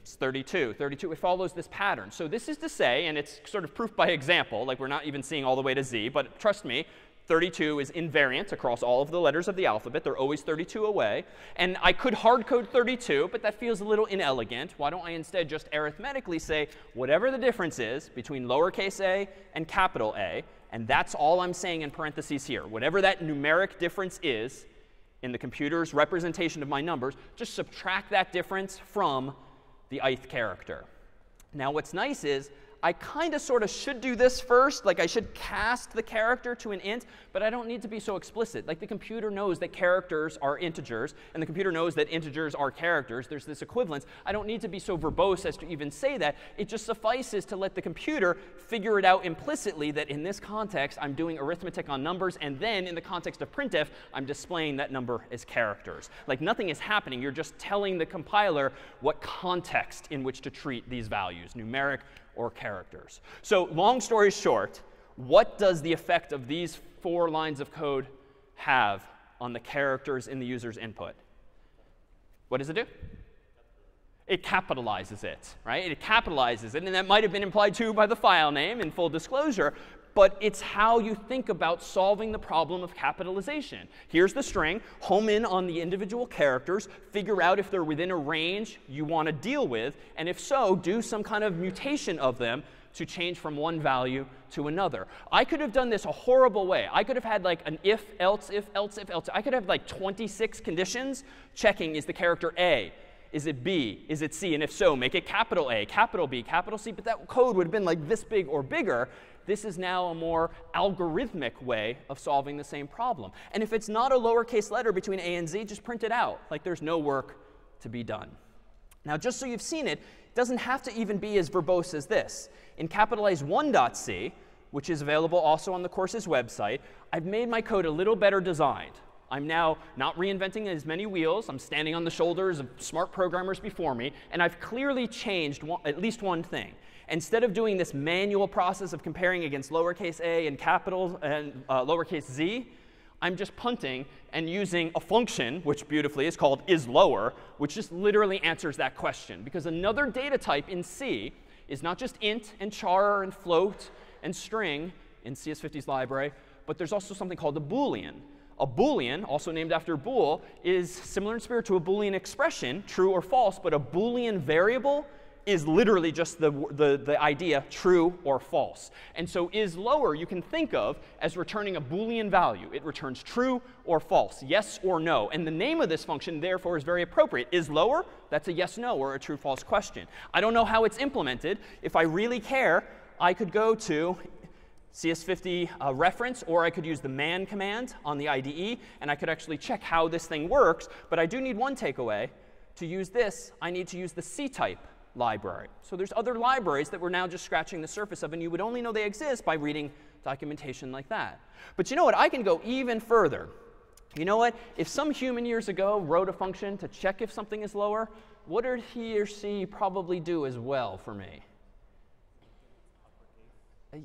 It's 32. 32, it follows this pattern. So this is to say, and it's sort of proof by example, like we're not even seeing all the way to z, but trust me, 32 is invariant across all of the letters of the alphabet. They're always 32 away. And I could hard code 32, but that feels a little inelegant. Why don't I instead just arithmetically say whatever the difference is between lowercase a and capital A, and that's all I'm saying in parentheses here. Whatever that numeric difference is in the computer's representation of my numbers, just subtract that difference from the ith character. Now what's nice is I kind of sort of should do this first. Like I should cast the character to an int, but I don't need to be so explicit. Like the computer knows that characters are integers, and the computer knows that integers are characters. There's this equivalence. I don't need to be so verbose as to even say that. It just suffices to let the computer figure it out implicitly that in this context, I'm doing arithmetic on numbers, and then in the context of printf, I'm displaying that number as characters. Like nothing is happening. You're just telling the compiler what context in which to treat these values, numeric or characters. So long story short, what does the effect of these 4 lines of code have on the characters in the user's input? What does it do? It capitalizes it, right? It capitalizes it. And that might have been implied too by the file name in full disclosure. But it's how you think about solving the problem of capitalization. Here's the string. Home in on the individual characters. Figure out if they're within a range you want to deal with. And if so, do some kind of mutation of them to change from one value to another. I could have done this a horrible way. I could have had like an if, else, if, else, if, else. I could have like 26 conditions checking, is the character A? Is it B? Is it C? And if so, make it capital A, capital B, capital C. But that code would have been like this big or bigger. This is now a more algorithmic way of solving the same problem. And if it's not a lowercase letter between A and Z, just print it out. Like there's no work to be done. Now, just so you've seen it, it doesn't have to even be as verbose as this. In capitalize1.c, which is available also on the course's website, I've made my code a little better designed. I'm now not reinventing as many wheels. I'm standing on the shoulders of smart programmers before me. And I've clearly changed at least one thing. Instead of doing this manual process of comparing against lowercase a and capital and lowercase z, I'm just punting and using a function, which beautifully is called isLower, which just literally answers that question. Because another data type in C is not just int and char and float and string in CS50's library, but there's also something called a Boolean. A Boolean, also named after bool, is similar in spirit to a Boolean expression, true or false, but a Boolean variable is literally just the idea true or false. And so isLower you can think of as returning a Boolean value. It returns true or false, yes or no. And the name of this function, therefore, is very appropriate. isLower, that's a yes-no or a true-false question. I don't know how it's implemented. If I really care, I could go to CS50 reference, or I could use the man command on the IDE, and I could actually check how this thing works. But I do need one takeaway. To use this, I need to use the C-type library. So there's other libraries that we're now just scratching the surface of, and you would only know they exist by reading documentation like that. But you know what? I can go even further. You know what? If some human years ago wrote a function to check if something is lower, what did he or she probably do as well for me?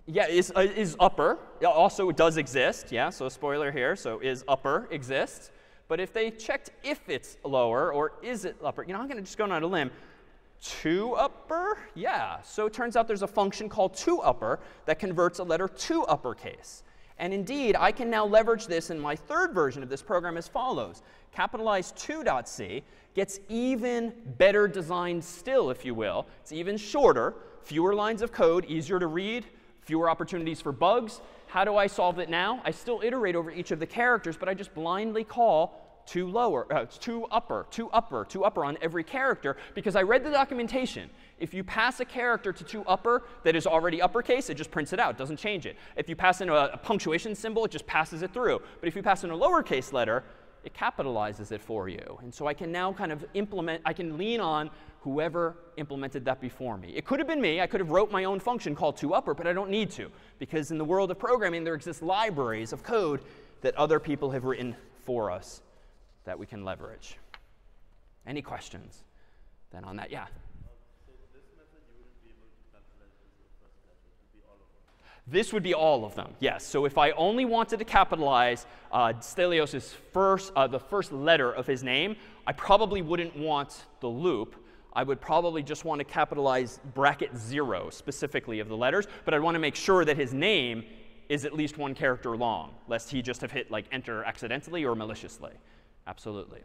Yeah, is upper. Also, it does exist. Yeah, so spoiler here. So is upper exists. But if they checked if it's lower or is it upper, I'm going to just go on a limb. ToUpper? Yeah. So it turns out there's a function called ToUpper that converts a letter to uppercase. And indeed, I can now leverage this in my third version of this program as follows. Capitalize2.c gets even better designed still, if you will. It's even shorter, fewer lines of code, easier to read, fewer opportunities for bugs. How do I solve it now? I still iterate over each of the characters, but I just blindly call ToUpper on every character, because I read the documentation. If you pass a character to ToUpper that is already uppercase, it just prints it out. It doesn't change it. If you pass in a punctuation symbol, it just passes it through. But if you pass in a lowercase letter, it capitalizes it for you. And so I can now kind of I can lean on whoever implemented that before me. It could have been me. I could have wrote my own function called ToUpper, but I don't need to, because in the world of programming, there exist libraries of code that other people have written for us that we can leverage. Any questions then on that? Yeah? So this method you wouldn't be able to capitalize as the first letter. It would be all of them. This would be all of them, yes. So if I only wanted to capitalize Stelios's the first letter of his name, I probably wouldn't want the loop. I would probably just want to capitalize bracket 0 specifically of the letters, but I'd want to make sure that his name is at least one character long, lest he just have hit like enter accidentally or maliciously. Absolutely.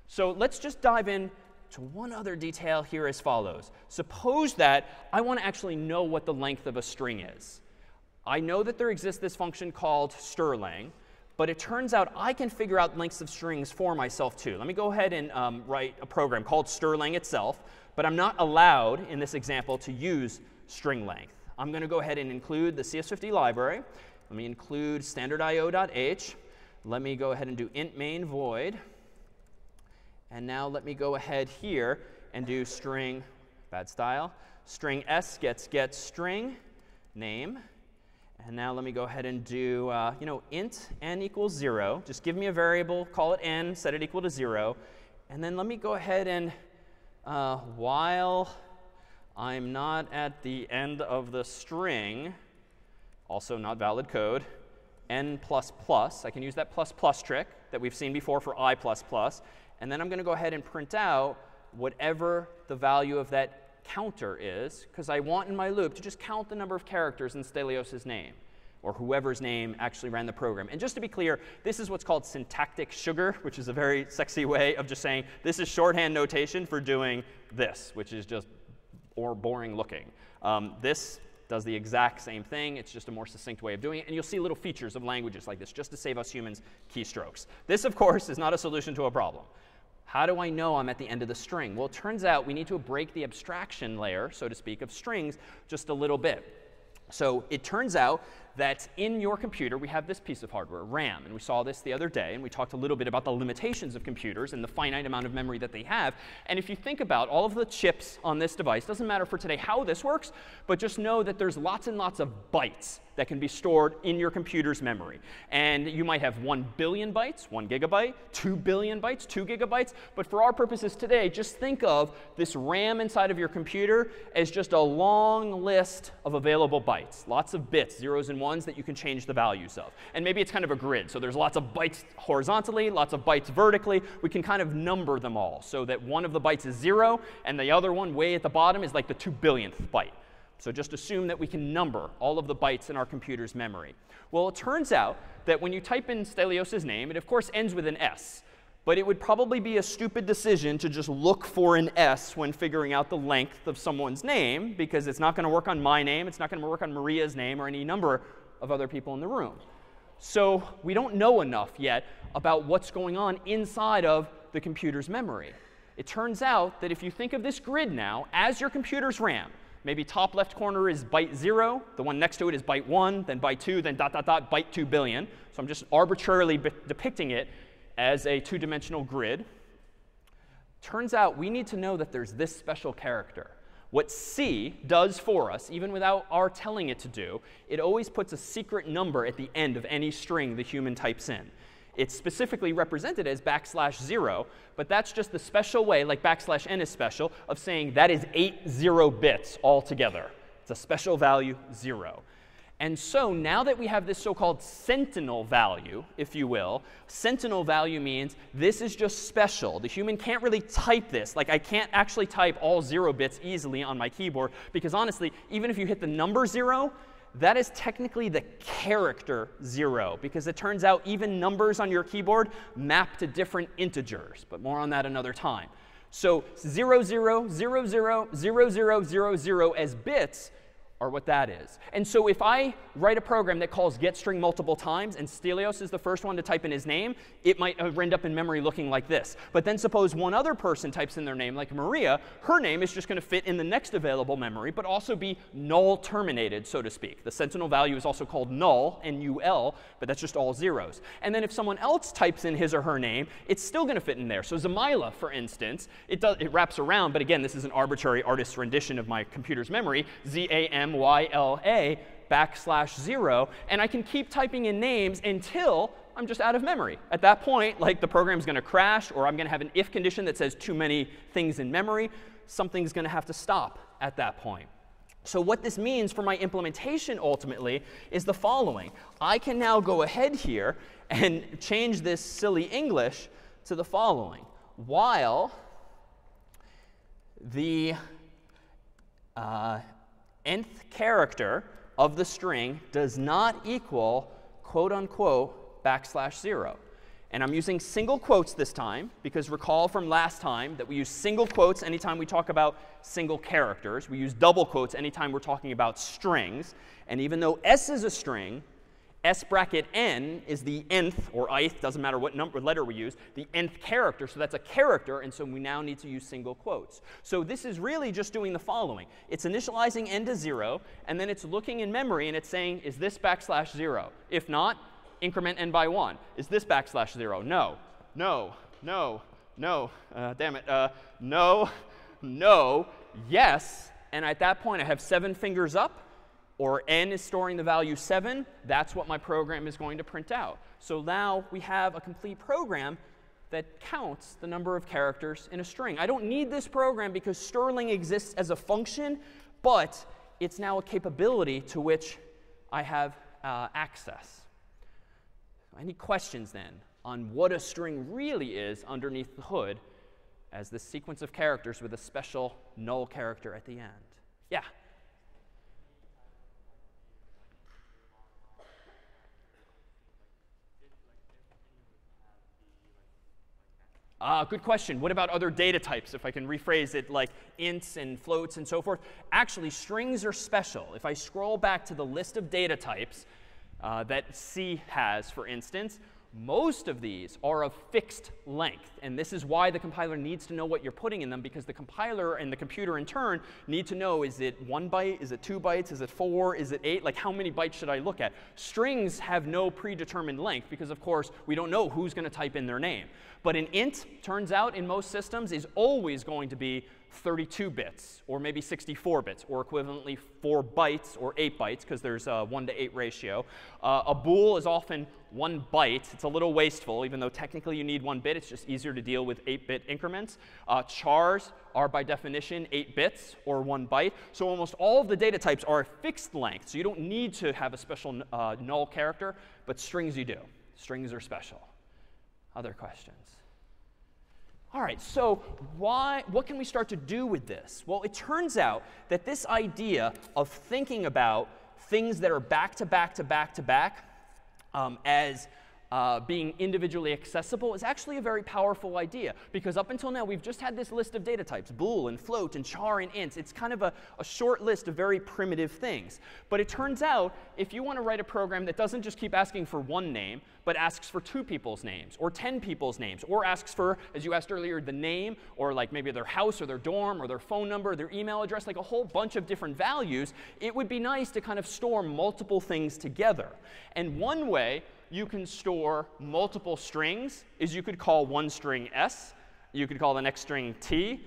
So let's just dive in to one other detail here as follows. Suppose that I want to actually know what the length of a string is. I know that there exists this function called strlen, but it turns out I can figure out lengths of strings for myself too. Let me go ahead and write a program called strlen itself, but I'm not allowed in this example to use string length. I'm going to go ahead and include the CS50 library. Let me include standard.io.h. Let me go ahead and do int main void. And now let me go ahead here and do string, bad style, string s gets get string name. And now let me go ahead and do, int n equals 0. Just give me a variable, call it n, set it equal to 0. And then let me go ahead and, while I'm not at the end of the string, also not valid code, n++. I can use that ++ trick that we've seen before for I++. And then I'm going to go ahead and print out whatever the value of that counter is, because I want in my loop to just count the number of characters in Stelios' name, or whoever's name actually ran the program. And just to be clear, this is what's called syntactic sugar, which is a very sexy way of just saying this is shorthand notation for doing this, which is just boring looking. This does the exact same thing. It's just a more succinct way of doing it. And you'll see little features of languages like this just to save us humans keystrokes. This, of course, is not a solution to a problem. How do I know I'm at the end of the string? Well, it turns out we need to break the abstraction layer, so to speak, of strings just a little bit. So it turns out that in your computer, we have this piece of hardware, RAM. And we saw this the other day. And we talked a little bit about the limitations of computers and the finite amount of memory that they have. And if you think about all of the chips on this device, doesn't matter for today how this works, but just know that there's lots and lots of bytes that can be stored in your computer's memory. And you might have 1 billion bytes, 1 gigabyte, 2 billion bytes, 2 gigabytes. But for our purposes today, just think of this RAM inside of your computer as just a long list of available bytes. Lots of bits, zeros and ones that you can change the values of. And maybe it's kind of a grid. So there's lots of bytes horizontally, lots of bytes vertically. We can kind of number them all so that one of the bytes is 0, and the other one way at the bottom is like the 2 billionth byte. So just assume that we can number all of the bytes in our computer's memory. Well, it turns out that when you type in Stelios' name, it of course ends with an S. But it would probably be a stupid decision to just look for an S when figuring out the length of someone's name, because it's not going to work on my name. It's not going to work on Maria's name or any number of other people in the room. So we don't know enough yet about what's going on inside of the computer's memory. It turns out that if you think of this grid now as your computer's RAM, maybe top left corner is byte 0. The one next to it is byte 1, then byte 2, then ... byte 2 billion. So I'm just arbitrarily depicting it as a two-dimensional grid. Turns out we need to know that there's this special character. What C does for us, even without our telling it to do, it always puts a secret number at the end of any string the human types in. It's specifically represented as \0, but that's just the special way, like \n is special, of saying that is 8 0 bits altogether. It's a special value 0. And so now that we have this so-called sentinel value, if you will, sentinel value means this is just special. The human can't really type this. Like I can't actually type all 0 bits easily on my keyboard, because honestly, even if you hit the number 0, that is technically the character 0, because it turns out even numbers on your keyboard map to different integers. But more on that another time. So 0, 0, 0, 0, 0, 0, 0, 0 as bits are what that is. And so if I write a program that calls getString multiple times, and Stelios is the first one to type in his name, it might end up in memory looking like this. But then suppose one other person types in their name, like Maria. Her name is just going to fit in the next available memory, but also be null terminated, so to speak. The sentinel value is also called null, N-U-L, but that's just all zeros. And then if someone else types in his or her name, it's still going to fit in there. So Zamila, for instance, it wraps around, but again, this is an arbitrary artist's rendition of my computer's memory, ZAMYLA \0, and I can keep typing in names until I'm just out of memory. At that point, like the program's going to crash, or I'm going to have an if condition that says too many things in memory. Something's going to have to stop at that point. So what this means for my implementation ultimately is the following. I can now go ahead here and change this silly English to the following. While the nth character of the string does not equal quote unquote \0. And I'm using single quotes this time, because recall from last time that we use single quotes anytime we talk about single characters. We use double quotes anytime we're talking about strings. And even though S is a string, S bracket n is the nth, or ith, doesn't matter what number letter we use, the nth character. So that's a character, and so we now need to use single quotes. So this is really just doing the following. It's initializing n to 0, and then it's looking in memory, and it's saying, is this backslash 0? If not, increment n by 1. Is this backslash 0? No. No. No. No. Damn it. No. No. Yes. And at that point, I have 7 fingers up, or n is storing the value 7. That's what my program is going to print out. So now we have a complete program that counts the number of characters in a string. I don't need this program because Sterling exists as a function, but it's now a capability to which I have access. Any questions then on what a string really is underneath the hood as this sequence of characters with a special null character at the end? Yeah? Good question. What about other data types, if I can rephrase it, like ints and floats and so forth? Actually, strings are special. If I scroll back to the list of data types that C has, for instance, most of these are of fixed length. And this is why the compiler needs to know what you're putting in them, because the compiler and the computer in turn need to know, is it 1 byte? Is it 2 bytes? Is it 4? Is it 8? Like, how many bytes should I look at? Strings have no predetermined length because, of course, we don't know who's going to type in their name. But an int, turns out, in most systems is always going to be 32 bits, or maybe 64 bits, or equivalently 4 bytes or 8 bytes, because there's a 1 to 8 ratio. A bool is often 1 byte. It's a little wasteful, even though technically you need 1 bit. It's just easier to deal with 8-bit increments. Chars are, by definition, 8 bits, or 1 byte. So almost all of the data types are a fixed length. So you don't need to have a special null character, but strings you do. Strings are special. Other questions? All right, so what can we start to do with this? Well, it turns out that this idea of thinking about things that are back to back to back to back as being individually accessible is actually a very powerful idea. Because up until now, we've just had this list of data types, bool and float and char and int. It's kind of a short list of very primitive things. But it turns out, if you want to write a program that doesn't just keep asking for 1 name, but asks for 2 people's names, or 10 people's names, or asks for, as you asked earlier, the name, or like maybe their house, or their dorm, or their phone number, their email address, like a whole bunch of different values, it would be nice to kind of store multiple things together. And one way you can store multiple strings is you could call one string S. You could call the next string T.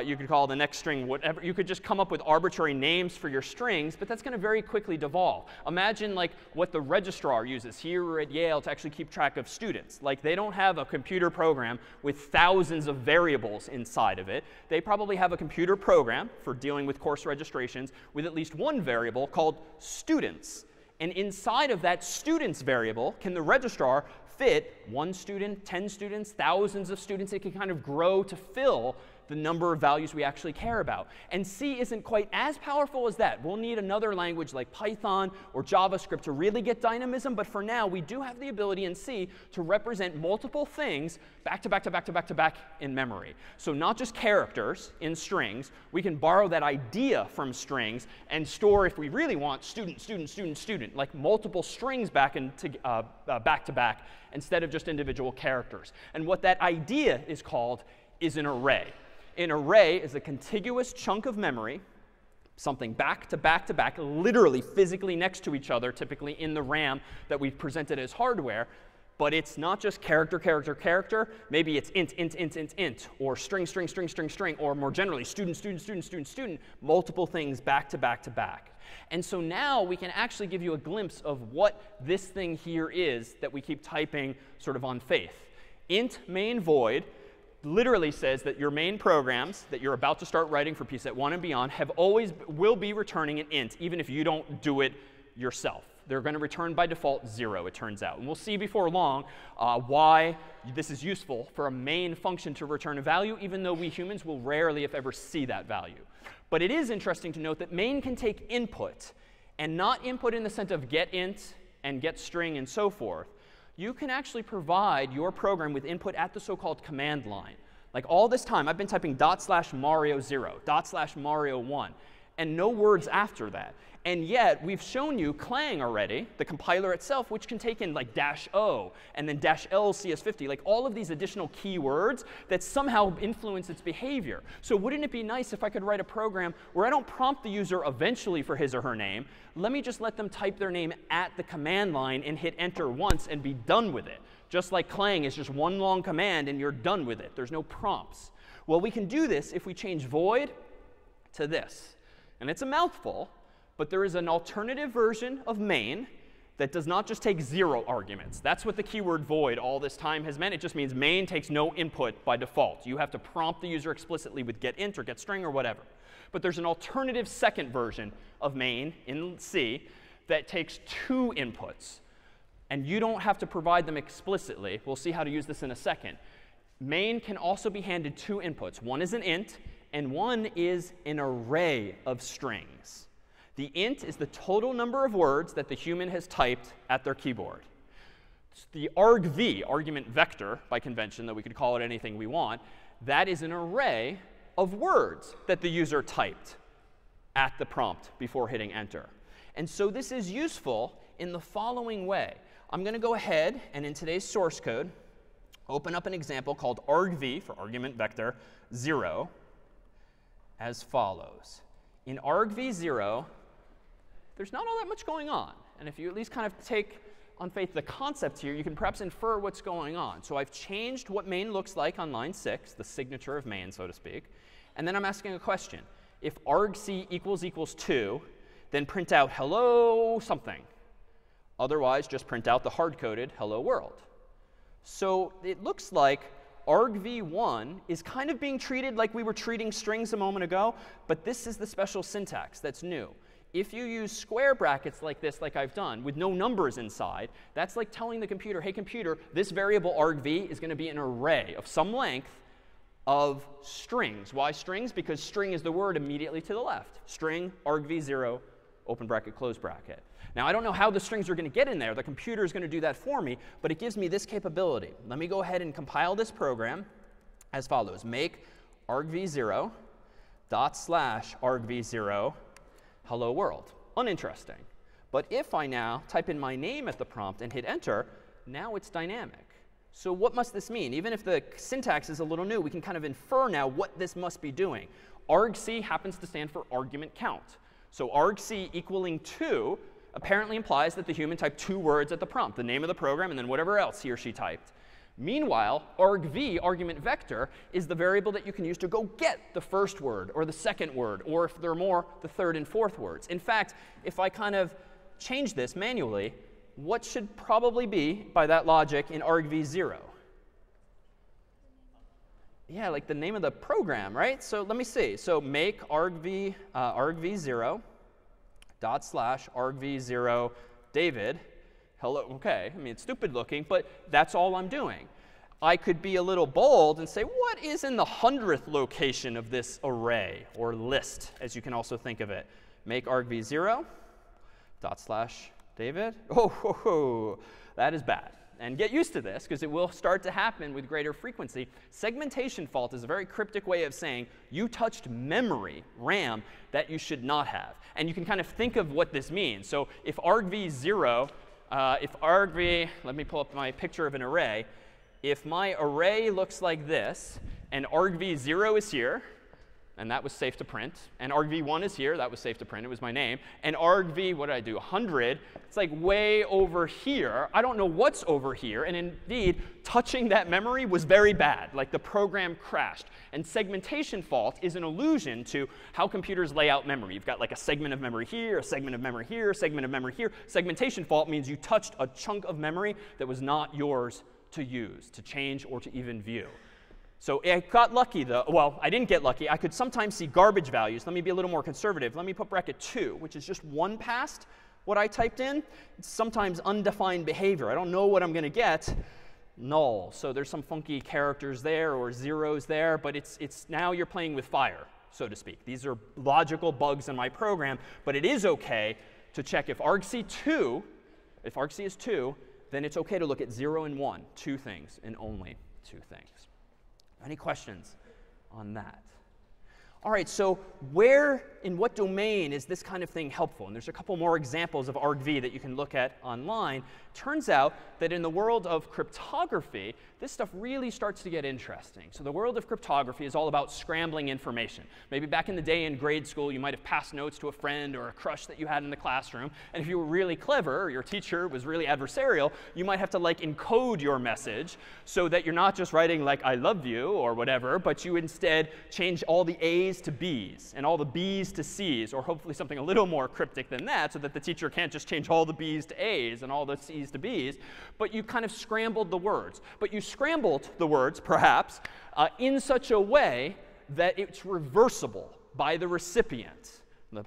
You could call the next string whatever. You could just come up with arbitrary names for your strings, but that's going to very quickly devolve. Imagine like what the registrar uses here at Yale to actually keep track of students. Like, they don't have a computer program with thousands of variables inside of it. They probably have a computer program for dealing with course registrations with at least one variable called students. And inside of that students variable, can the registrar fit 1 student, 10 students, thousands of students? It can kind of grow to fill the number of values we actually care about. And C isn't quite as powerful as that. We'll need another language like Python or JavaScript to really get dynamism. But for now, we do have the ability in C to represent multiple things back to back to back to back to back in memory. So not just characters in strings. We can borrow that idea from strings and store, if we really want, student, student, student, student, like multiple strings back to back instead of just individual characters. And what that idea is called is an array. An array is a contiguous chunk of memory, something back to back to back, literally physically next to each other, typically in the RAM that we've presented as hardware. But it's not just character, character, character. Maybe it's int, int, int, int, int, or string, string, string, string, string, or more generally, student, student, student, student, student, multiple things back to back to back. And so now we can actually give you a glimpse of what this thing here is that we keep typing sort of on faith. Int main void literally says that your main programs that you're about to start writing for PSET 1 and beyond will be returning an int, even if you don't do it yourself. They're going to return by default 0, it turns out. And we'll see before long why this is useful for a main function to return a value, even though we humans will rarely, if ever, see that value. But it is interesting to note that main can take input, and not input in the sense of get int and get string and so forth. You can actually provide your program with input at the so-called command line. Like all this time, I've been typing /Mario0, /Mario1. and no words after that. And yet, we've shown you Clang already, the compiler itself, which can take in like -O and then -L CS50, like all of these additional keywords that somehow influence its behavior. So wouldn't it be nice if I could write a program where I don't prompt the user eventually for his or her name. Let me just let them type their name at the command line and hit enter once and be done with it. Just like Clang is just one long command and you're done with it. There's no prompts. Well, we can do this if we change void to this. And it's a mouthful, but there is an alternative version of main that does not just take 0 arguments. That's what the keyword void all this time has meant. It just means main takes no input by default. You have to prompt the user explicitly with getInt or getString or whatever. But there's an alternative second version of main in C that takes 2 inputs. And you don't have to provide them explicitly. We'll see how to use this in a second. Main can also be handed 2 inputs. One is an int, and one is an array of strings. The int is the total number of words that the human has typed at their keyboard. The argv, argument vector by convention, that we could call it anything we want, that is an array of words that the user typed at the prompt before hitting enter. And so this is useful in the following way. I'm going to go ahead and in today's source code, open up an example called argv, for argument vector, 0, as follows. In argv0, there's not all that much going on. And if you at least kind of take on faith the concept here, you can perhaps infer what's going on. So I've changed what main looks like on line 6, the signature of main, so to speak. And then I'm asking a question. If argc equals 2, then print out hello something. Otherwise, just print out the hard-coded hello world. So it looks like argv1 is kind of being treated like we were treating strings a moment ago, but this is the special syntax that's new. If you use square brackets like this, like I've done, with no numbers inside, that's like telling the computer, hey, computer, this variable argv is going to be an array of some length of strings. Why strings? Because string is the word immediately to the left. String argv0, open bracket, close bracket. Now, I don't know how the strings are going to get in there. The computer is going to do that for me, but it gives me this capability. Let me go ahead and compile this program as follows. Make argv0 /argv0 hello world. Uninteresting. But if I now type in my name at the prompt and hit enter, now it's dynamic. So what must this mean? Even if the syntax is a little new, we can kind of infer now what this must be doing. Argc happens to stand for argument count. So argc equaling 2 apparently implies that the human typed 2 words at the prompt, the name of the program and then whatever else he or she typed. Meanwhile, argv, argument vector, is the variable that you can use to go get the first word or the second word, or if there are more, the third and fourth words. In fact, if I kind of change this manually, what should probably be, by that logic, in argv0? Yeah, like the name of the program, right? So let me see. So make argv0 /argv0 David. Hello, OK. I mean, it's stupid looking, but that's all I'm doing. I could be a little bold and say, what is in the 100th location of this array, or list, as you can also think of it? Make argv0 /David. Oh, that is bad. And get used to this, because it will start to happen with greater frequency. Segmentation fault is a very cryptic way of saying you touched memory, RAM, that you should not have. And you can kind of think of what this means. So if argv0, let me pull up my picture of an array. If my array looks like this, and argv0 is here, and that was safe to print, and argv1 is here, that was safe to print, it was my name, and argv, what did I do, 100, it's like way over here. I don't know what's over here, and indeed, touching that memory was very bad, like the program crashed. And segmentation fault is an allusion to how computers lay out memory. You've got like a segment of memory here, a segment of memory here, a segment of memory here. Segmentation fault means you touched a chunk of memory that was not yours to use, to change, or to even view. So I got lucky, though. Well, I didn't get lucky. I could sometimes see garbage values. Let me be a little more conservative. Let me put bracket 2, which is just one past what I typed in. It's sometimes undefined behavior. I don't know what I'm going to get. Null. So there's some funky characters there or zeros there. But it's now you're playing with fire, so to speak. These are logical bugs in my program. But it is OK to check if argc is 2, then it's OK to look at 0 and 1, 2 things, and only 2 things. Any questions on that? All right, so where, in what domain is this kind of thing helpful? And there's a couple more examples of argv that you can look at online. Turns out that in the world of cryptography, this stuff really starts to get interesting. So the world of cryptography is all about scrambling information. Maybe back in the day in grade school, you might have passed notes to a friend or a crush that you had in the classroom. And if you were really clever, or your teacher was really adversarial, you might have to like encode your message so that you're not just writing like I love you or whatever, but you instead change all the A's to B's and all the B's to C's, or hopefully something a little more cryptic than that, so that the teacher can't just change all the B's to A's and all the C's to B's. But you kind of scrambled the words. But you scrambled the words, perhaps, in such a way that it's reversible by the recipient.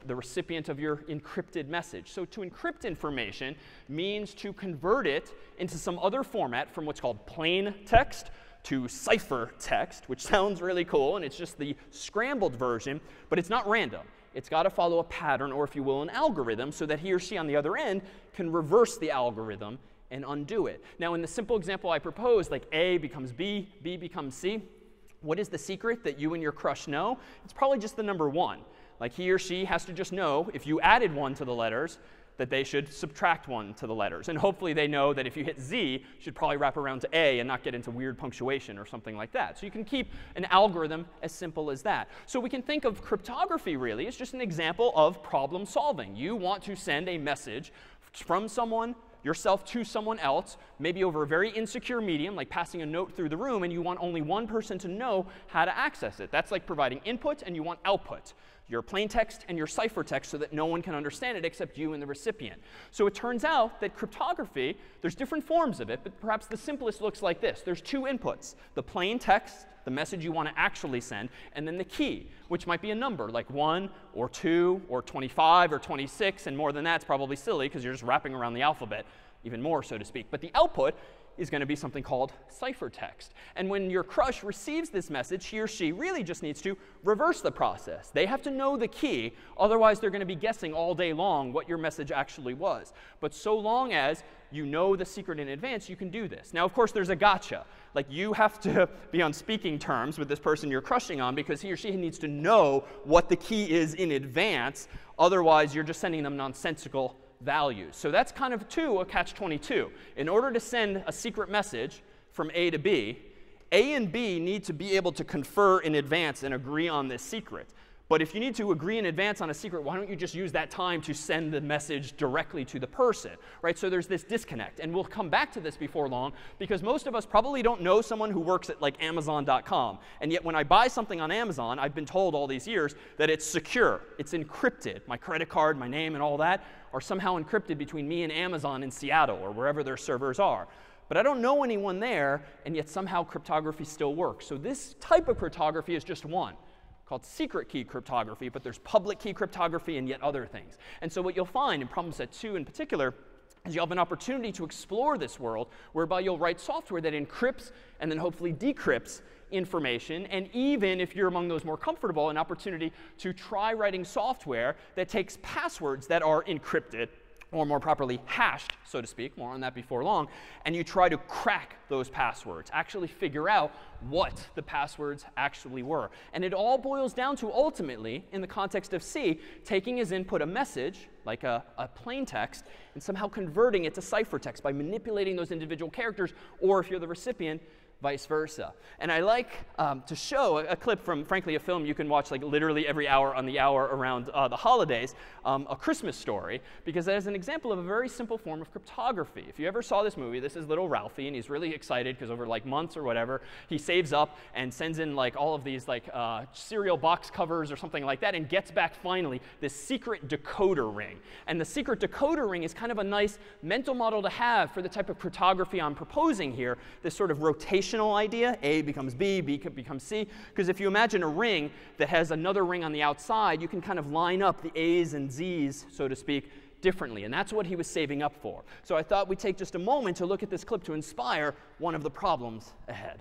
The recipient of your encrypted message. So to encrypt information means to convert it into some other format from what's called plain text to ciphertext, which sounds really cool, and it's just the scrambled version, but it's not random. It's got to follow a pattern, or if you will, an algorithm, so that he or she on the other end can reverse the algorithm and undo it. Now, in the simple example I proposed, like A becomes B, B becomes C, what is the secret that you and your crush know? It's probably just the number 1. Like he or she has to just know if you added 1 to the letters, that they should subtract 1 to the letters. And hopefully they know that if you hit Z, you should probably wrap around to A and not get into weird punctuation or something like that. So you can keep an algorithm as simple as that. So we can think of cryptography really as just an example of problem solving. You want to send a message from someone, yourself to someone else, maybe over a very insecure medium, like passing a note through the room, and you want only one person to know how to access it. That's like providing input, and you want output. Your plain text and your ciphertext, so that no one can understand it except you and the recipient. So it turns out that cryptography, there's different forms of it, but perhaps the simplest looks like this. There's 2 inputs, the plain text, the message you want to actually send, and then the key, which might be a number like 1 or 2 or 25 or 26, and more than that's probably silly because you're just wrapping around the alphabet even more, so to speak. But the output is going to be something called ciphertext. And when your crush receives this message, he or she really just needs to reverse the process. They have to know the key, otherwise they're going to be guessing all day long what your message actually was. But so long as you know the secret in advance, you can do this. Now, of course, there's a gotcha. Like, you have to be on speaking terms with this person you're crushing on, because he or she needs to know what the key is in advance. Otherwise, you're just sending them nonsensical values. So that's kind of a catch-22. In order to send a secret message from A to B, A and B need to be able to confer in advance and agree on this secret. But if you need to agree in advance on a secret, why don't you just use that time to send the message directly to the person, right? So there's this disconnect. And we'll come back to this before long, because most of us probably don't know someone who works at like Amazon.com. And yet when I buy something on Amazon, I've been told all these years that it's secure, it's encrypted. My credit card, my name, and all that are somehow encrypted between me and Amazon in Seattle or wherever their servers are. But I don't know anyone there, and yet somehow cryptography still works. So this type of cryptography is just one, called secret key cryptography, but there's public key cryptography and yet other things. And so what you'll find in problem set 2 in particular is you'll have an opportunity to explore this world, whereby you'll write software that encrypts and then hopefully decrypts information, and even if you're among those more comfortable, an opportunity to try writing software that takes passwords that are encrypted, or more properly hashed, so to speak, more on that before long, and you try to crack those passwords, actually figure out what the passwords actually were. And it all boils down to, ultimately, in the context of C, taking as input a message, like a plain text, and somehow converting it to ciphertext by manipulating those individual characters, or if you're the recipient, vice versa. And I like to show a clip from, frankly, a film you can watch like literally every hour on the hour around the holidays, A Christmas Story, because that is an example of a very simple form of cryptography. If you ever saw this movie, this is little Ralphie, and he's really excited because over like months or whatever, he saves up and sends in like all of these like cereal box covers or something like that, and gets back finally this secret decoder ring. And the secret decoder ring is kind of a nice mental model to have for the type of cryptography I'm proposing here, this sort of rotation idea, A becomes B, B becomes C, because if you imagine a ring that has another ring on the outside, you can kind of line up the A's and Z's, so to speak, differently. And that's what he was saving up for. So I thought we'd take just a moment to look at this clip to inspire one of the problems ahead.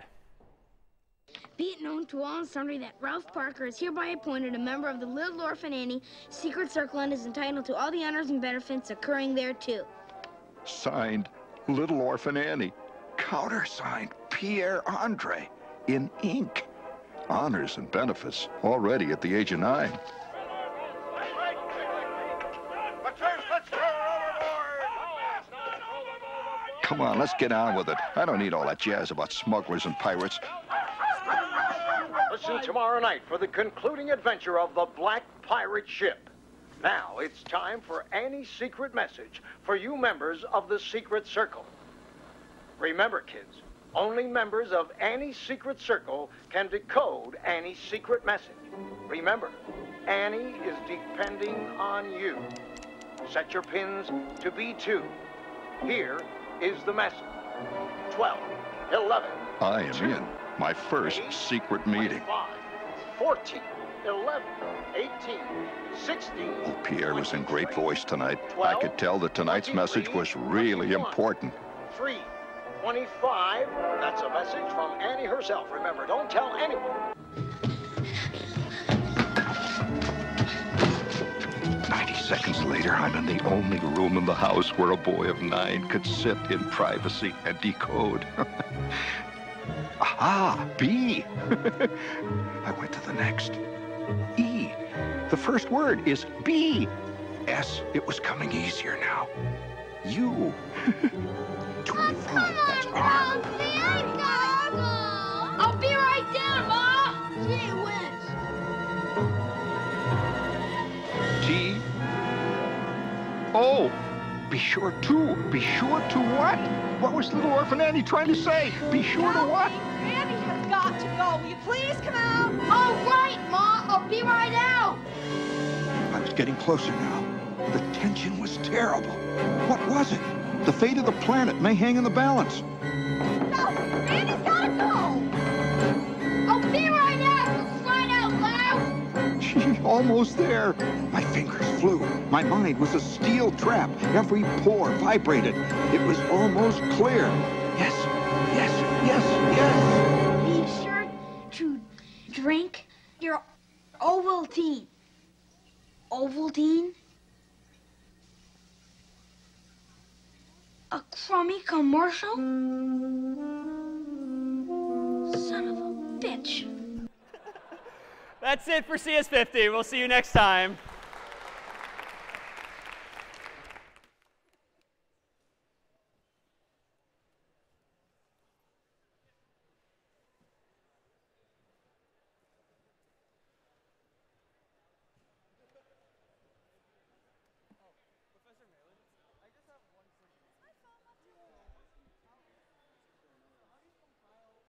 Be it known to all and sundry that Ralph Parker is hereby appointed a member of the Little Orphan Annie Secret Circle and is entitled to all the honors and benefits occurring thereto. Signed, Little Orphan Annie. Countersigned, Pierre Andre, in ink. honors and benefits already at the age of 9. Come on, let's get on with it. I don't need all that jazz about smugglers and pirates. Listen tomorrow night for the concluding adventure of the Black Pirate Ship. Now it's time for Annie's secret message for you members of the Secret Circle. Remember, kids, only members of Annie's Secret Circle can decode Annie's secret message. Remember, Annie is depending on you. Set your pins to B2. Here is the message. 12, 11, I am 2, in my first 8, secret meeting. 25, 14, 11, 18, 16. Oh, Pierre was in great 23, voice tonight. 12, I could tell that tonight's message 23, was really 21, important. 3, 25. That's a message from Annie herself. Remember, don't tell anyone. 90 seconds later, I'm in the only room in the house where a boy of 9 could sit in privacy and decode. Aha, B. I went to the next. E. The first word is B. S. It was coming easier now. U. 25. That's R. I'll be right there, Ma! Gee whiz. T. O. Be sure to. Be sure to what? What was little orphan Annie trying to say? Be sure to what? Annie has got to go. Will you please come out? All right, Ma! I'll be right out! I was getting closer now. The tension was terrible. What was it? The fate of the planet may hang in the balance. No, Annie's got to go. I'll be right out, for crying out loud! Gee, almost there. My fingers flew. My mind was a steel trap. Every pore vibrated. It was almost clear. Yes, yes, yes, yes. Be sure to drink your Ovaltine. Ovaltine? A crummy commercial? Son of a bitch. That's it for CS50. We'll see you next time.